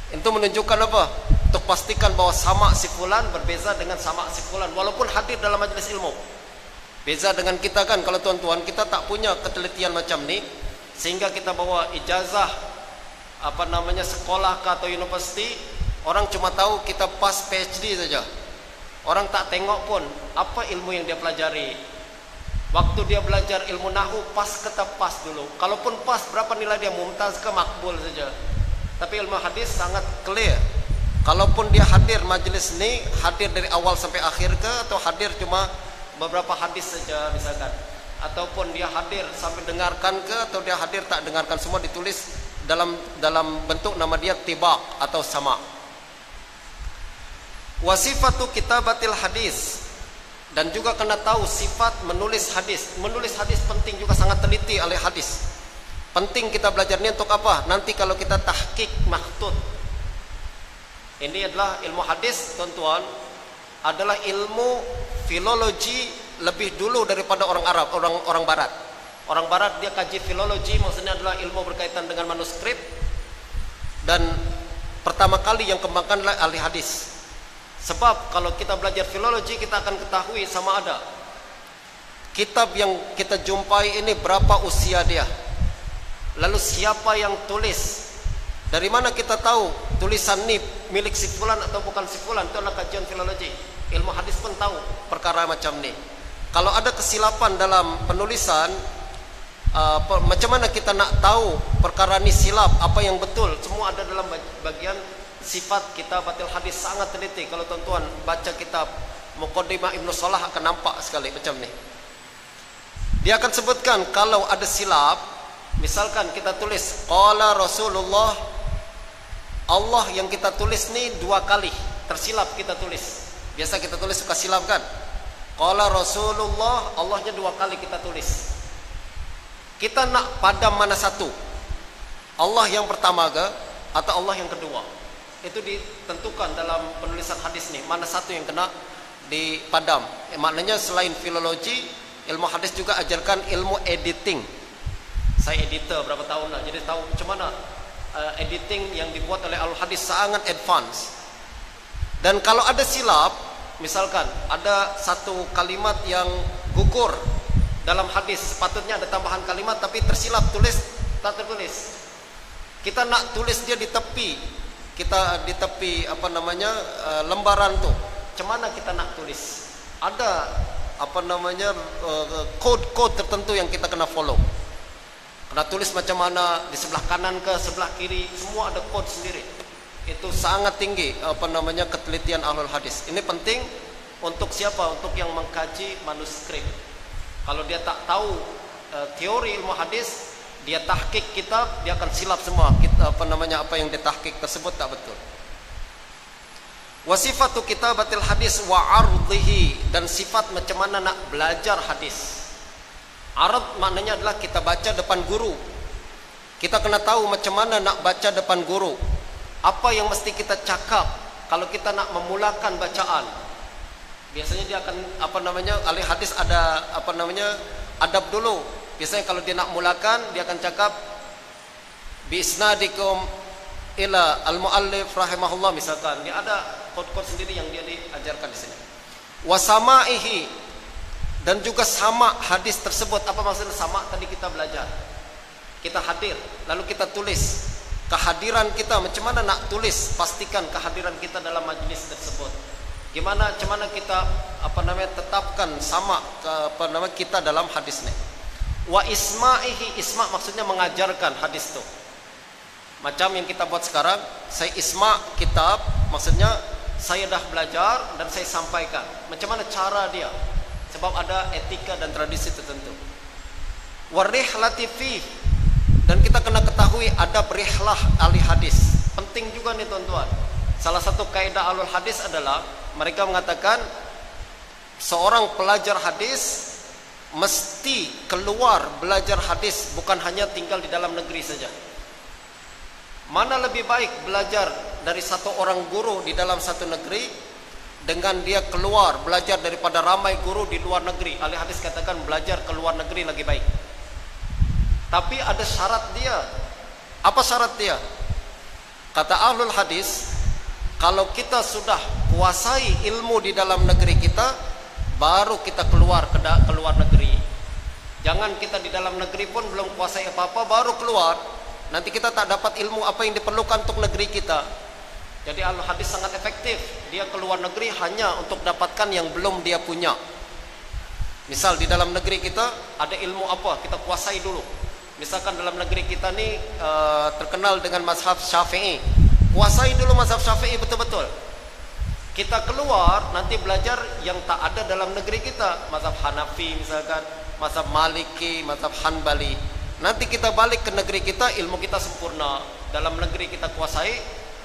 Itu menunjukkan apa? Untuk pastikan bahwa sama si fulan berbeza dengan sama si fulan walaupun hadir dalam majelis ilmu. Beza dengan kita kan, kalau tuan-tuan kita tak punya ketelitian macam ni, sehingga kita bawa ijazah sekolah ke atau universiti, orang cuma tahu kita pas PhD saja. Orang tak tengok pun apa ilmu yang dia pelajari. Waktu dia belajar ilmu nahu pas ke tak pas dulu. Kalaupun pas, berapa nilai dia, mumtaz ke makbul saja. Tapi ilmu hadis sangat clear. Kalaupun dia hadir majelis ni, hadir dari awal sampai akhir ke, atau hadir cuma beberapa hadis saja misalkan, ataupun dia hadir sampai dengarkan ke, atau dia hadir tak dengarkan, semua ditulis dalam bentuk nama dia tibak atau sama. Wasifatu kitabatil hadis, dan juga kena tahu sifat menulis hadis. Menulis hadis penting juga, sangat teliti oleh hadis. Penting kita belajar ini untuk apa? Nanti kalau kita tahqiq makhtut. Ini adalah ilmu hadis, tuan-tuan, adalah ilmu filologi lebih dulu daripada orang Arab, orang Barat. Orang Barat dia kaji filologi, maksudnya adalah ilmu berkaitan dengan manuskrip, dan pertama kali yang kembangkan adalah ahli hadis. Sebab kalau kita belajar filologi, kita akan ketahui sama ada kitab yang kita jumpai ini berapa usia dia, lalu siapa yang tulis, dari mana kita tahu tulisan ini milik si fulan atau bukan si fulan. Itu adalah kajian filologi. Ilmu hadis pun tahu perkara macam ni. Kalau ada kesilapan dalam penulisan, macam mana kita nak tahu perkara ni silap, apa yang betul? Semua ada dalam bagian sifat kitabatil hadis, sangat teliti. Kalau tuan-tuan baca kitab Muqaddimah Ibnu Salah akan nampak sekali macam ni. Dia akan sebutkan kalau ada silap, misalkan kita tulis qala Rasulullah, Allah yang kita tulis ni 2 kali, tersilap kita tulis. Biasa kita tulis suka silap kan? Qala Rasulullah, Allahnya 2 kali kita tulis. Kita nak padam mana satu? Allah yang pertama ke atau Allah yang kedua? Itu ditentukan dalam penulisan hadis ni, mana satu yang kena dipadam. Maknanya selain filologi, ilmu hadis juga ajarkan ilmu editing. Saya editor berapa tahun lah, jadi tahu macam mana editing yang dibuat oleh al hadis sangat advance. Dan kalau ada silap, misalkan ada satu kalimat yang gugur dalam hadis, sepatutnya ada tambahan kalimat tapi tersilap tulis, tak tertulis. Kita nak tulis dia di tepi, kita di tepi lembaran tu, macam mana kita nak tulis? Ada kode-kode tertentu yang kita kena follow. Kena tulis macam mana, di sebelah kanan ke sebelah kiri, semua ada kode sendiri. Itu sangat tinggi ketelitian ahlul hadis. Ini penting untuk siapa? Untuk yang mengkaji manuskrip. Kalau dia tak tahu teori ilmu hadis, dia tahqiq kitab, dia akan silap semua. Apa yang dia tahqiq tersebut tak betul. Wasifatu kitabatil hadis wa ardhihi, dan sifat macam mana nak belajar hadis. Arad maknanya adalah kita baca depan guru. Kita kena tahu macam mana nak baca depan guru. Apa yang mesti kita cakap kalau kita nak memulakan bacaan. Biasanya dia akan ahli hadis ada adab dulu. Biasanya kalau dia nak mulakan, dia akan cakap bi isnadikum ila al-muallif rahimahullah misalkan. Dia ada kod-kod sendiri yang dia diajarkan di sini. Wa samaihi, dan juga sama hadis tersebut. Apa maksudnya sama? Tadi kita belajar. Kita hadir, lalu kita tulis kehadiran kita. Macam mana nak tulis? Pastikan kehadiran kita dalam majlis tersebut. Macam mana kita tetapkan sama kita dalam hadis ni. Wa isma'ihi, isma' maksudnya mengajarkan hadis tu. Macam yang kita buat sekarang, saya isma' kitab, maksudnya saya dah belajar dan saya sampaikan. Macam mana cara dia? Sebab ada etika dan tradisi tertentu. Wa rihlati fi, dan kita kena ketahui adab rihlah ahli hadis. Penting juga nih tuan-tuan. Salah satu kaidah alul hadis adalah mereka mengatakan seorang pelajar hadis mesti keluar belajar hadis, bukan hanya tinggal di dalam negeri saja. Mana lebih baik belajar dari satu orang guru di dalam satu negeri dengan dia keluar belajar daripada ramai guru di luar negeri. Ahli hadis katakan belajar ke luar negeri lebih baik. Tapi ada syarat dia. Apa syarat dia? Kata ahlul hadis, kalau kita sudah kuasai ilmu di dalam negeri kita, baru kita keluar ke luar negeri. Jangan kita di dalam negeri pun belum kuasai apa-apa baru keluar. Nanti kita tak dapat ilmu apa yang diperlukan untuk negeri kita. Jadi ahlul hadis sangat efektif. Dia keluar negeri hanya untuk dapatkan yang belum dia punya. Misal di dalam negeri kita ada ilmu apa, kita kuasai dulu. Misalkan dalam negeri kita ni terkenal dengan mazhab Syafi'i. Kuasai dulu mazhab Syafi'i betul-betul. Kita keluar nanti belajar yang tak ada dalam negeri kita, mazhab Hanafi misalkan, mazhab Maliki, mazhab Hanbali. Nanti kita balik ke negeri kita, ilmu kita sempurna. Dalam negeri kita kuasai,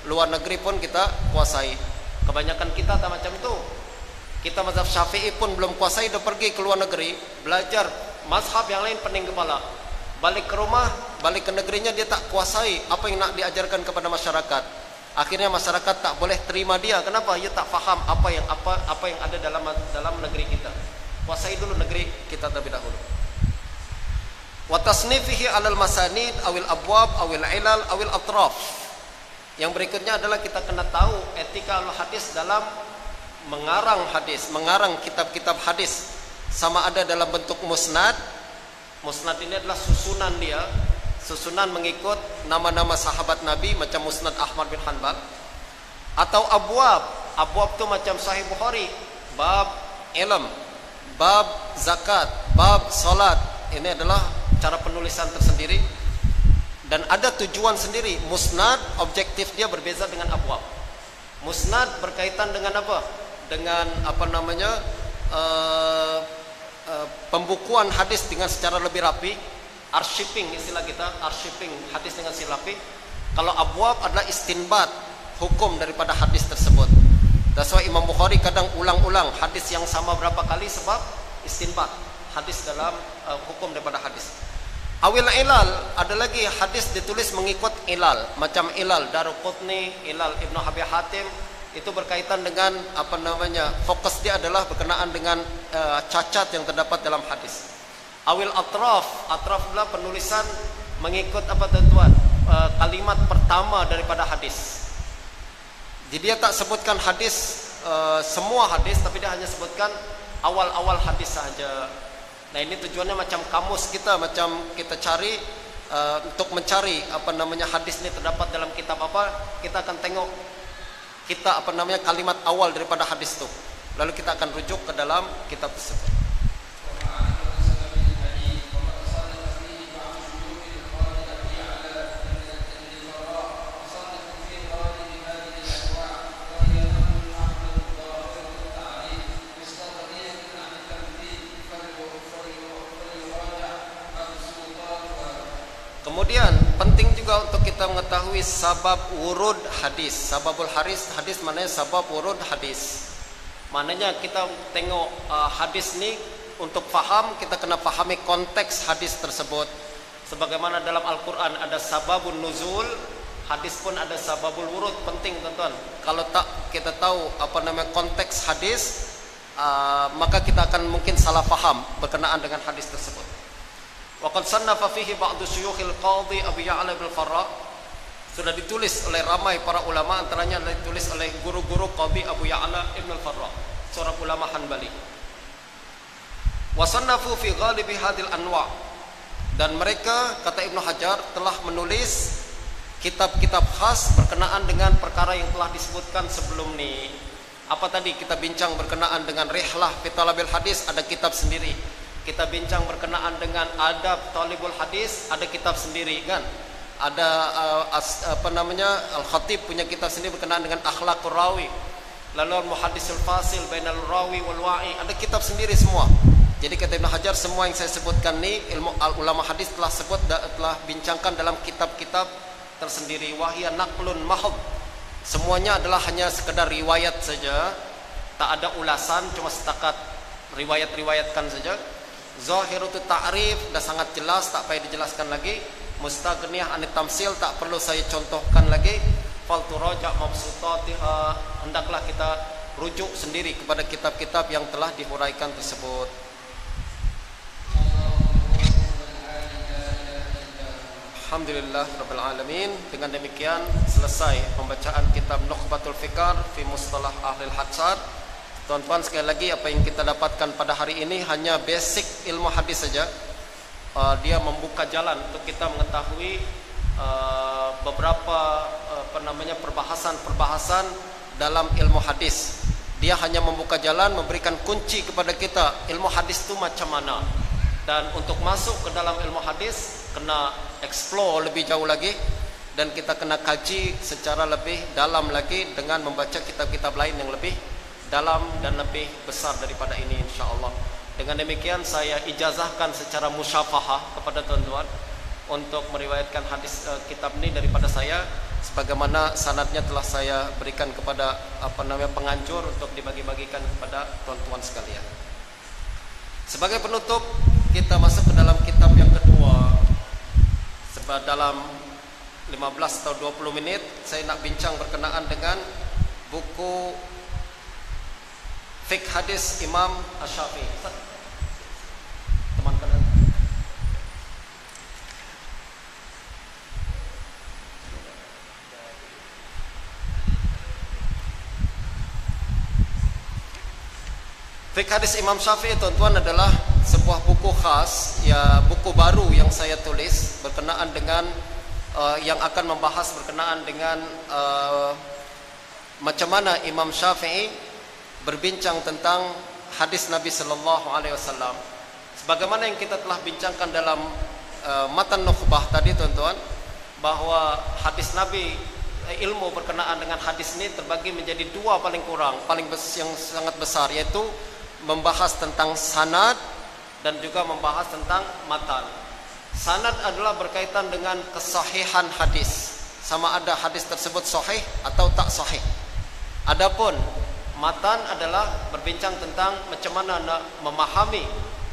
luar negeri pun kita kuasai. Kebanyakan kita tak macam itu. Kita mazhab Syafi'i pun belum kuasai, dah pergi ke luar negeri belajar mazhab yang lain pening kepala. Balik ke rumah, balik ke negerinya dia tak kuasai apa yang nak diajarkan kepada masyarakat. Akhirnya masyarakat tak boleh terima dia. Kenapa? Dia tak faham apa yang ada dalam negeri kita. Kuasai dulu negeri kita terlebih dahulu. Wa tasnifihi 'alal masanid awil abwab awil ilal awil atraf. Yang berikutnya adalah kita kena tahu etika al-hadis dalam mengarang hadis, mengarang kitab-kitab hadis. Sama ada dalam bentuk musnad. Musnad ini adalah susunan dia, susunan mengikut nama-nama sahabat Nabi macam Musnad Ahmad bin Hanbal, atau abwab. Abwab tu macam Sahih Bukhari, bab ilm, bab zakat, bab salat. Ini adalah cara penulisan tersendiri dan ada tujuan sendiri. Musnad objektif dia berbeza dengan abwab. Musnad berkaitan dengan apa? Dengan apa namanya? Pembukuan hadis dengan secara lebih rapi, archiving istilah kita, archiving hadis dengan secara rapi. Kalau abwab adalah istinbat hukum daripada hadis tersebut. That's why Imam Bukhari kadang ulang-ulang hadis yang sama berapa kali, sebab istinbat hadis dalam hukum daripada hadis. Awil ilal, ada lagi hadis ditulis mengikut ilal, macam ilal Daruqutni, ilal Ibnu Abi Hatim. Itu berkaitan dengan apa namanya, fokus dia adalah berkenaan dengan cacat yang terdapat dalam hadis. Awil atraf, atraf adalah penulisan mengikut apa tuan, kalimat pertama daripada hadis. Jadi dia tak sebutkan hadis semua hadis, tapi dia hanya sebutkan awal-awal hadis saja. Nah ini tujuannya macam kamus kita, macam kita cari untuk mencari apa namanya hadis ini terdapat dalam kitab apa, kita akan tengok kita apa namanya kalimat awal daripada hadis itu, lalu kita akan rujuk ke dalam kitab tersebut. Kemudian penting juga untuk kita mengetahui sabab wurud hadis. Sababul hadis maknanya sabab wurud hadis. Maknanya kita tengok hadis ni untuk faham, kita kena fahami konteks hadis tersebut. Sebagaimana dalam Al-Quran ada sababun nuzul, hadis pun ada sababul wurud. Penting tuan-tuan. Kalau tak kita tahu apa namanya konteks hadis, maka kita akan mungkin salah faham berkenaan dengan hadis tersebut. Waqad sannafa fihi ba'du syuyukhil qadhi Abu Ya'la bin Farra. Sudah ditulis oleh ramai para ulama, antaranya ditulis oleh guru-guru Qadhi Abu Ya'la Ibn Farra, seorang ulama Hanbali. Wa sannafu fi ghalibi hadhil anwa', dan mereka kata Ibnu Hajar telah menulis kitab-kitab khas berkenaan dengan perkara yang telah disebutkan sebelum ni. Apa tadi kita bincang berkenaan dengan rihlah fi talabil hadis, ada kitab sendiri. Kita bincang berkenaan dengan adab talibul hadis, ada kitab sendiri kan. Ada apa namanya Al-Khatib punya kitab sendiri berkenaan dengan akhlaqur rawi. Lalu Muhaddisul Fasil bainal rawi wal wa'i, ada kitab sendiri semua. Jadi kata Ibnu Hajar, semua yang saya sebutkan ni ilmu ulama hadis telah sebut, telah bincangkan dalam kitab-kitab tersendiri. Wahia naqlun mahd, semuanya adalah hanya sekedar riwayat saja, tak ada ulasan, cuma setakat riwayat-riwayatkan saja. Zahirut ta'rif dah sangat jelas, tak payah dijelaskan lagi. Mustaghniyah anit tamsil tak perlu saya contohkan lagi. Fal turaja' mabsutatiha, hendaklah kita rujuk sendiri kepada kitab-kitab yang telah dihuraikan tersebut. Alhamdulillah Rabbil Alamin. Dengan demikian selesai pembacaan kitab Nukhbatul Fikar fi Mustalah Ahlil Hadis. Tuan-tuan, sekali lagi apa yang kita dapatkan pada hari ini hanya basic ilmu hadis saja. Dia membuka jalan untuk kita mengetahui beberapa perbahasan dalam ilmu hadis. Dia hanya membuka jalan, memberikan kunci kepada kita ilmu hadis itu macam mana. Dan untuk masuk ke dalam ilmu hadis kena explore lebih jauh lagi, dan kita kena kaji secara lebih dalam lagi dengan membaca kitab-kitab lain yang lebih dalam dan lebih besar daripada ini, insyaallah. Dengan demikian saya ijazahkan secara musyafahah kepada tuan-tuan untuk meriwayatkan hadis kitab ini daripada saya, sebagaimana sanadnya telah saya berikan kepada penganjur untuk dibagi-bagikan kepada tuan-tuan sekalian. Sebagai penutup, kita masuk ke dalam kitab yang kedua. Sebab dalam 15 atau 20 menit saya nak bincang berkenaan dengan buku Fiqh Hadis Imam Asy-Syafi'i. Teman kanan. Fiqh Hadis Imam Syafi'i, tuan-tuan, adalah sebuah buku khas, ya, buku baru yang saya tulis berkenaan dengan yang akan membahas berkenaan dengan macam mana Imam Syafi'i berbincang tentang hadis Nabi sallallahu alaihi wasallam. Sebagaimana yang kita telah bincangkan dalam matan Nukhbah tadi, tuan-tuan, bahwa hadis Nabi, ilmu berkenaan dengan hadis ini terbagi menjadi dua paling kurang, yang sangat besar, yaitu membahas tentang sanad dan juga membahas tentang matan. Sanad adalah berkaitan dengan kesahihan hadis, sama ada hadis tersebut sahih atau tak sahih. Adapun matan adalah berbincang tentang macam mana nak memahami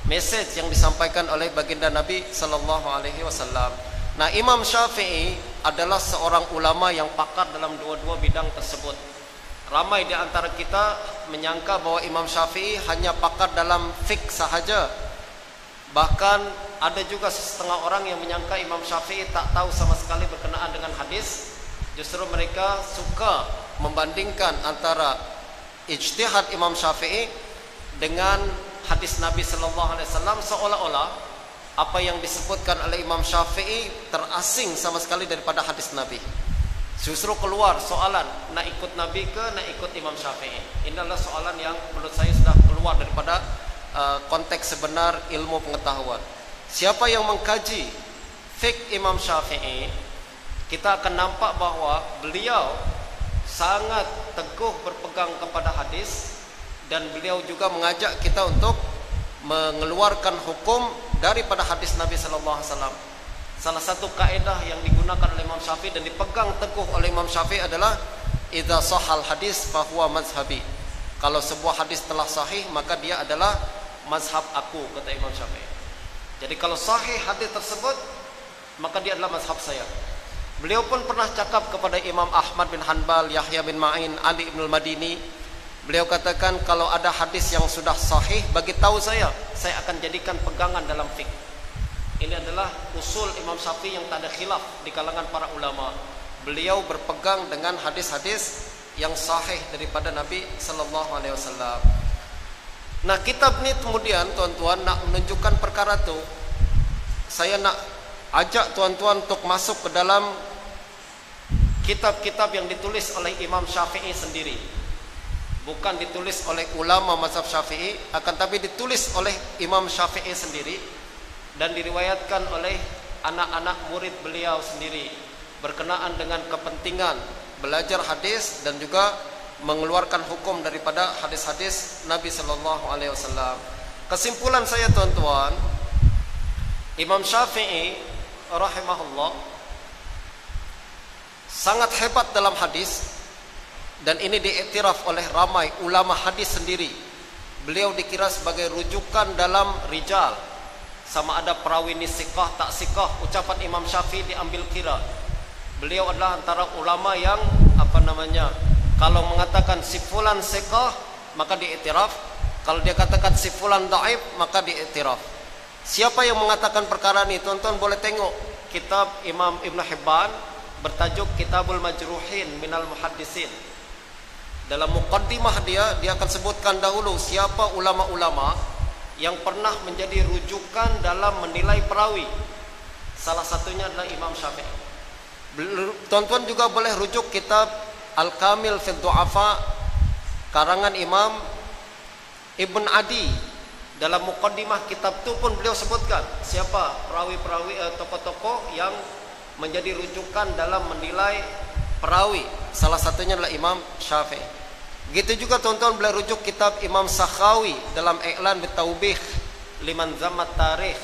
message yang disampaikan oleh baginda Nabi sallallahu alaihi wasallam. Nah, Imam Syafi'i adalah seorang ulama yang pakar dalam dua-dua bidang tersebut. Ramai di antara kita menyangka bahwa Imam Syafi'i hanya pakar dalam fiqh sahaja. Bahkan ada juga setengah orang yang menyangka Imam Syafi'i tak tahu sama sekali berkenaan dengan hadis. Justru mereka suka membandingkan antara ijtihad Imam Syafi'i dengan hadis Nabi sallallahu alaihi wasallam, seolah-olah apa yang disebutkan oleh Imam Syafi'i terasing sama sekali daripada hadis Nabi. Justru keluar soalan, nak ikut Nabi ke nak ikut Imam Syafi'i. Ini adalah soalan yang menurut saya sudah keluar daripada konteks sebenar ilmu pengetahuan. Siapa yang mengkaji fiqh Imam Syafi'i, kita akan nampak bahwa beliau sangat teguh berpegang kepada hadis, dan beliau juga mengajak kita untuk mengeluarkan hukum daripada hadis Nabi sallallahu alaihi wasallam. Salah satu kaedah yang digunakan oleh Imam Syafi'i dan dipegang teguh oleh Imam Syafi'i adalah idza sahal hadis fa huwa mazhabi. Kalau sebuah hadis telah sahih, maka dia adalah mazhab aku, kata Imam Syafi'i. Jadi kalau sahih hadis tersebut, maka dia adalah mazhab saya. Beliau pun pernah cakap kepada Imam Ahmad bin Hanbal, Yahya bin Ma'in, Ali ibn al-Madini. Beliau katakan, kalau ada hadis yang sudah sahih, bagi tahu saya akan jadikan pegangan dalam fiqh. Ini adalah usul Imam Syafi'i yang tak ada khilaf di kalangan para ulama. Beliau berpegang dengan hadis-hadis yang sahih daripada Nabi sallallahu alaihi wasallam. Nah, kitab ini kemudian, tuan-tuan, nak menunjukkan perkara itu, saya nak ajak tuan-tuan untuk masuk ke dalam kitab-kitab yang ditulis oleh Imam Syafi'i sendiri. Bukan ditulis oleh ulama mazhab Syafi'i, akan tapi ditulis oleh Imam Syafi'i sendiri dan diriwayatkan oleh anak-anak murid beliau sendiri berkenaan dengan kepentingan belajar hadis dan juga mengeluarkan hukum daripada hadis-hadis Nabi sallallahu alaihi wasallam. Kesimpulan saya, tuan-tuan, Imam Syafi'i rahimahullah sangat hebat dalam hadis, dan ini diiktiraf oleh ramai ulama hadis sendiri. Beliau dikira sebagai rujukan dalam rijal, sama ada perawi ini sikah tak sikah. Ucapan Imam Syafi'i diambil kira. Beliau adalah antara ulama yang kalau mengatakan si fulan sikah maka diiktiraf, kalau dia katakan si fulan dhaif maka diiktiraf. Siapa yang mengatakan perkara ini? Tuan-tuan boleh tengok kitab Imam Ibn Hibban bertajuk Kitabul Majruhin Minal Muhaddisin. Dalam muqaddimah dia akan sebutkan dahulu siapa ulama-ulama yang pernah menjadi rujukan dalam menilai perawi. Salah satunya adalah Imam Syafi'i. Tuan-tuan juga boleh rujuk kitab Al-Kamil fi Du'afa karangan Imam Ibn Adi. Dalam muqaddimah kitab itu pun beliau sebutkan siapa perawi-perawi tokoh-tokoh yang menjadi rujukan dalam menilai perawi. Salah satunya adalah Imam Syafi'i. Begitu juga tuan-tuan boleh rujuk kitab Imam Sakhawi dalam I'lan Bitaubih Liman Zammat Tarikh.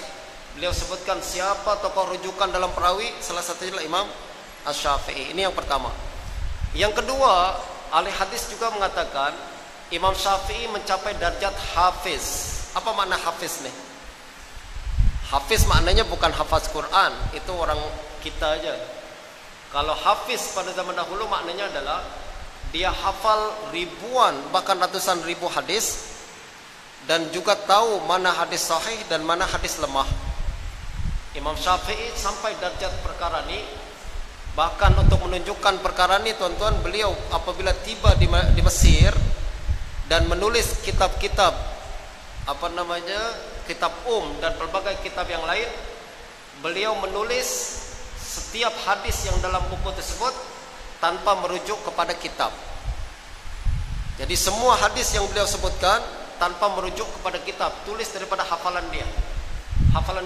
Beliau sebutkan siapa tokoh rujukan dalam perawi, salah satunya adalah Imam Asy-Syafi'i. Ini yang pertama. Yang kedua, ahli hadis juga mengatakan Imam Syafi'i mencapai darjat hafiz. Apa makna hafiz nih? Hafiz maknanya bukan hafaz Quran, itu orang kita aja. Kalau hafiz pada zaman dahulu maknanya adalah dia hafal ribuan bahkan ratusan ribu hadis dan juga tahu mana hadis sahih dan mana hadis lemah. Imam Syafi'i sampai darjat perkara ini. Bahkan untuk menunjukkan perkara ini tuan-tuan, beliau apabila tiba di Mesir dan menulis kitab-kitab kitab dan pelbagai kitab yang lain, beliau menulis setiap hadis yang dalam buku tersebut tanpa merujuk kepada kitab. Jadi semua hadis yang beliau sebutkan tanpa merujuk kepada kitab, tulis daripada hafalan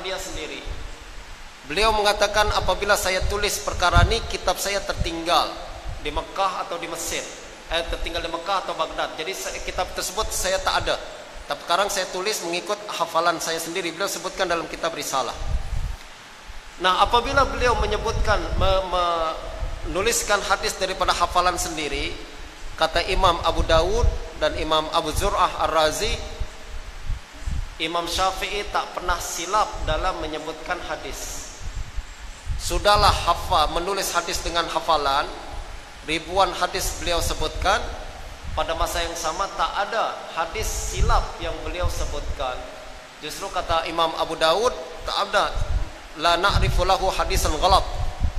dia sendiri. Beliau mengatakan apabila saya tulis perkara ini, kitab saya tertinggal di Mekah atau di Mesir, tertinggal di Mekah atau Baghdad. Jadi kitab tersebut saya tak ada. Tapi sekarang saya tulis mengikut hafalan saya sendiri. Beliau sebutkan dalam kitab Risalah. Nah, apabila beliau menyebutkan menuliskan hadis daripada hafalan sendiri, kata Imam Abu Dawud dan Imam Abu Zur'ah Ar-Razi, Imam Syafi'i tak pernah silap dalam menyebutkan hadis. Sudahlah menulis hadis dengan hafalan, ribuan hadis beliau sebutkan. Pada masa yang sama tak ada hadis silap yang beliau sebutkan. Justru kata Imam Abu Dawud, tak ada, la na'rifu lahu hadisan ghalat.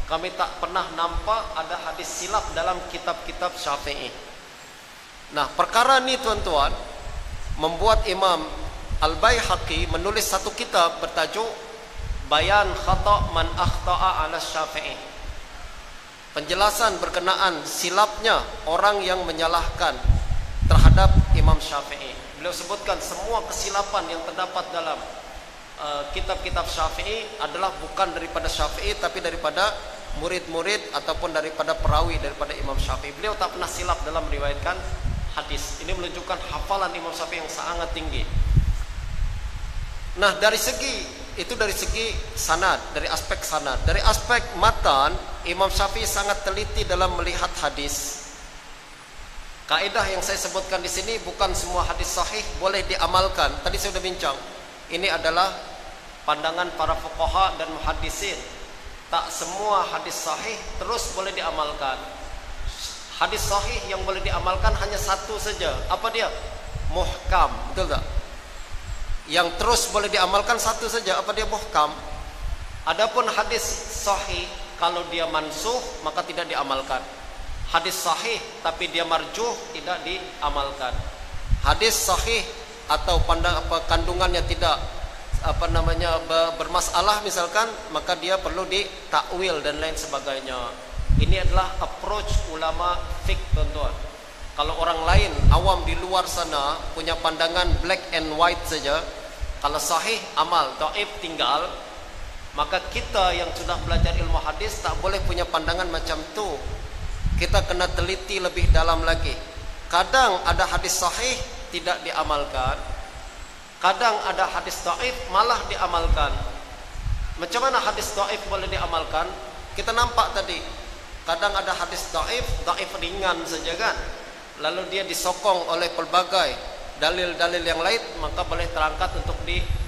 Kami tak pernah nampak ada hadis silap dalam kitab-kitab Syafi'i. Nah, perkara ini tuan-tuan membuat Imam Al-Baihaqi menulis satu kitab bertajuk Bayan Khata' Man Akhta'a 'ala Syafi'i. Penjelasan berkenaan silapnya orang yang menyalahkan terhadap Imam Syafi'i. Beliau sebutkan semua kesilapan yang terdapat dalam kitab-kitab Syafi'i adalah bukan daripada Syafi'i, tapi daripada murid-murid ataupun daripada perawi daripada Imam Syafi'i. Beliau tak pernah silap dalam meriwayatkan hadis. Ini menunjukkan hafalan Imam Syafi'i yang sangat tinggi. Nah, dari segi sanad, dari aspek sanad, dari aspek matan, Imam Syafi'i sangat teliti dalam melihat hadis. Kaidah yang saya sebutkan di sini, bukan semua hadis sahih boleh diamalkan. Tadi saya sudah bincang. Ini adalah pandangan para fuqaha dan muhaddisin. Tak semua hadis sahih terus boleh diamalkan. Hadis sahih yang boleh diamalkan hanya satu saja. Apa dia? Muhkam, betul tak? Yang terus boleh diamalkan satu saja. Apa dia? Muhkam. Adapun hadis sahih, kalau dia mansuh maka tidak diamalkan. Hadis sahih tapi dia marjuh tidak diamalkan. Hadis sahih atau kandungannya tidak bermasalah misalkan, maka dia perlu ditakwil dan lain sebagainya. Ini adalah approach ulama fiqh, tuan-tuan. Kalau orang lain awam di luar sana punya pandangan black and white saja, kalau sahih amal, dhaif tinggal, maka kita yang sudah belajar ilmu hadis tak boleh punya pandangan macam tu. Kita kena teliti lebih dalam lagi. Kadang ada hadis sahih tidak diamalkan, kadang ada hadis dhaif malah diamalkan. Macam mana hadis dhaif boleh diamalkan? Kita nampak tadi, kadang ada hadis dhaif ringan saja kan, lalu dia disokong oleh pelbagai dalil-dalil yang lain, maka boleh terangkat untuk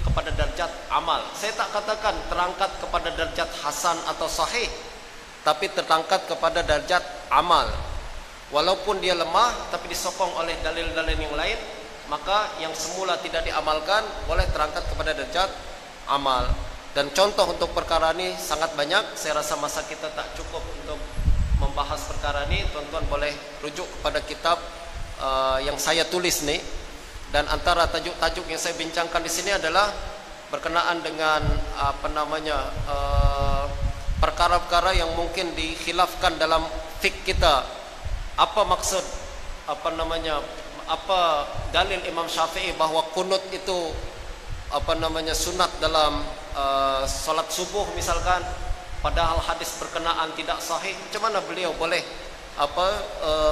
kepada derajat amal. Saya tak katakan terangkat kepada derajat hasan atau sahih, tapi terangkat kepada derajat amal. Walaupun dia lemah, tapi disokong oleh dalil-dalil yang lain, maka yang semula tidak diamalkan boleh terangkat kepada derajat amal. Dan contoh untuk perkara ini sangat banyak. Saya rasa masa kita tak cukup untuk membahas perkara ini. Tuan-tuan boleh rujuk kepada kitab yang saya tulis nih. Dan antara tajuk-tajuk yang saya bincangkan di sini adalah berkenaan dengan perkara-perkara yang mungkin dikhilafkan dalam fik kita. Apa maksud apa dalil Imam Syafi'i bahwa kunut itu sunat dalam salat subuh misalkan, padahal hadis berkenaan tidak sahih. Macam mana beliau boleh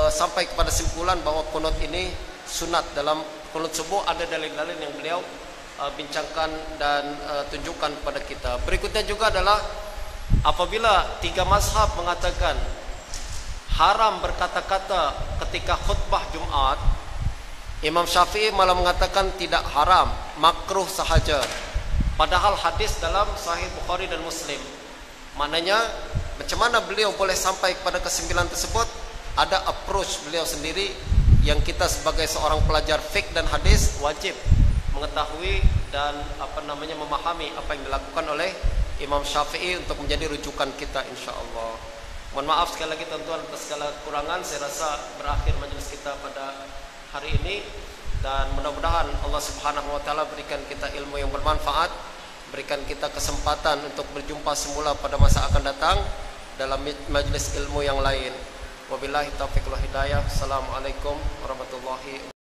sampai kepada simpulan bahwa kunut ini sunat dalam kunut subuh? Ada dalil-dalil yang beliau bincangkan dan tunjukkan kepada kita. Berikutnya juga adalah apabila tiga mazhab mengatakan haram berkata-kata ketika khutbah Jumat, Imam Syafi'i malah mengatakan tidak haram, makruh sahaja. Padahal hadis dalam Sahih Bukhari dan Muslim. Maknanya macam mana beliau boleh sampai kepada kesimpulan tersebut? Ada approach beliau sendiri yang kita sebagai seorang pelajar fiqh dan hadis wajib mengetahui dan memahami apa yang dilakukan oleh Imam Syafi'i untuk menjadi rujukan kita, insya-Allah. Mohon maaf sekali lagi tuan-tuan atas segala kekurangan. Saya rasa berakhir majelis kita pada hari ini, dan mudah-mudahan Allah Subhanahu wa taala berikan kita ilmu yang bermanfaat, berikan kita kesempatan untuk berjumpa semula pada masa akan datang dalam majelis ilmu yang lain. Wabillahi taufiq wal hidayah. Assalamualaikum warahmatullahi wabarakatuh.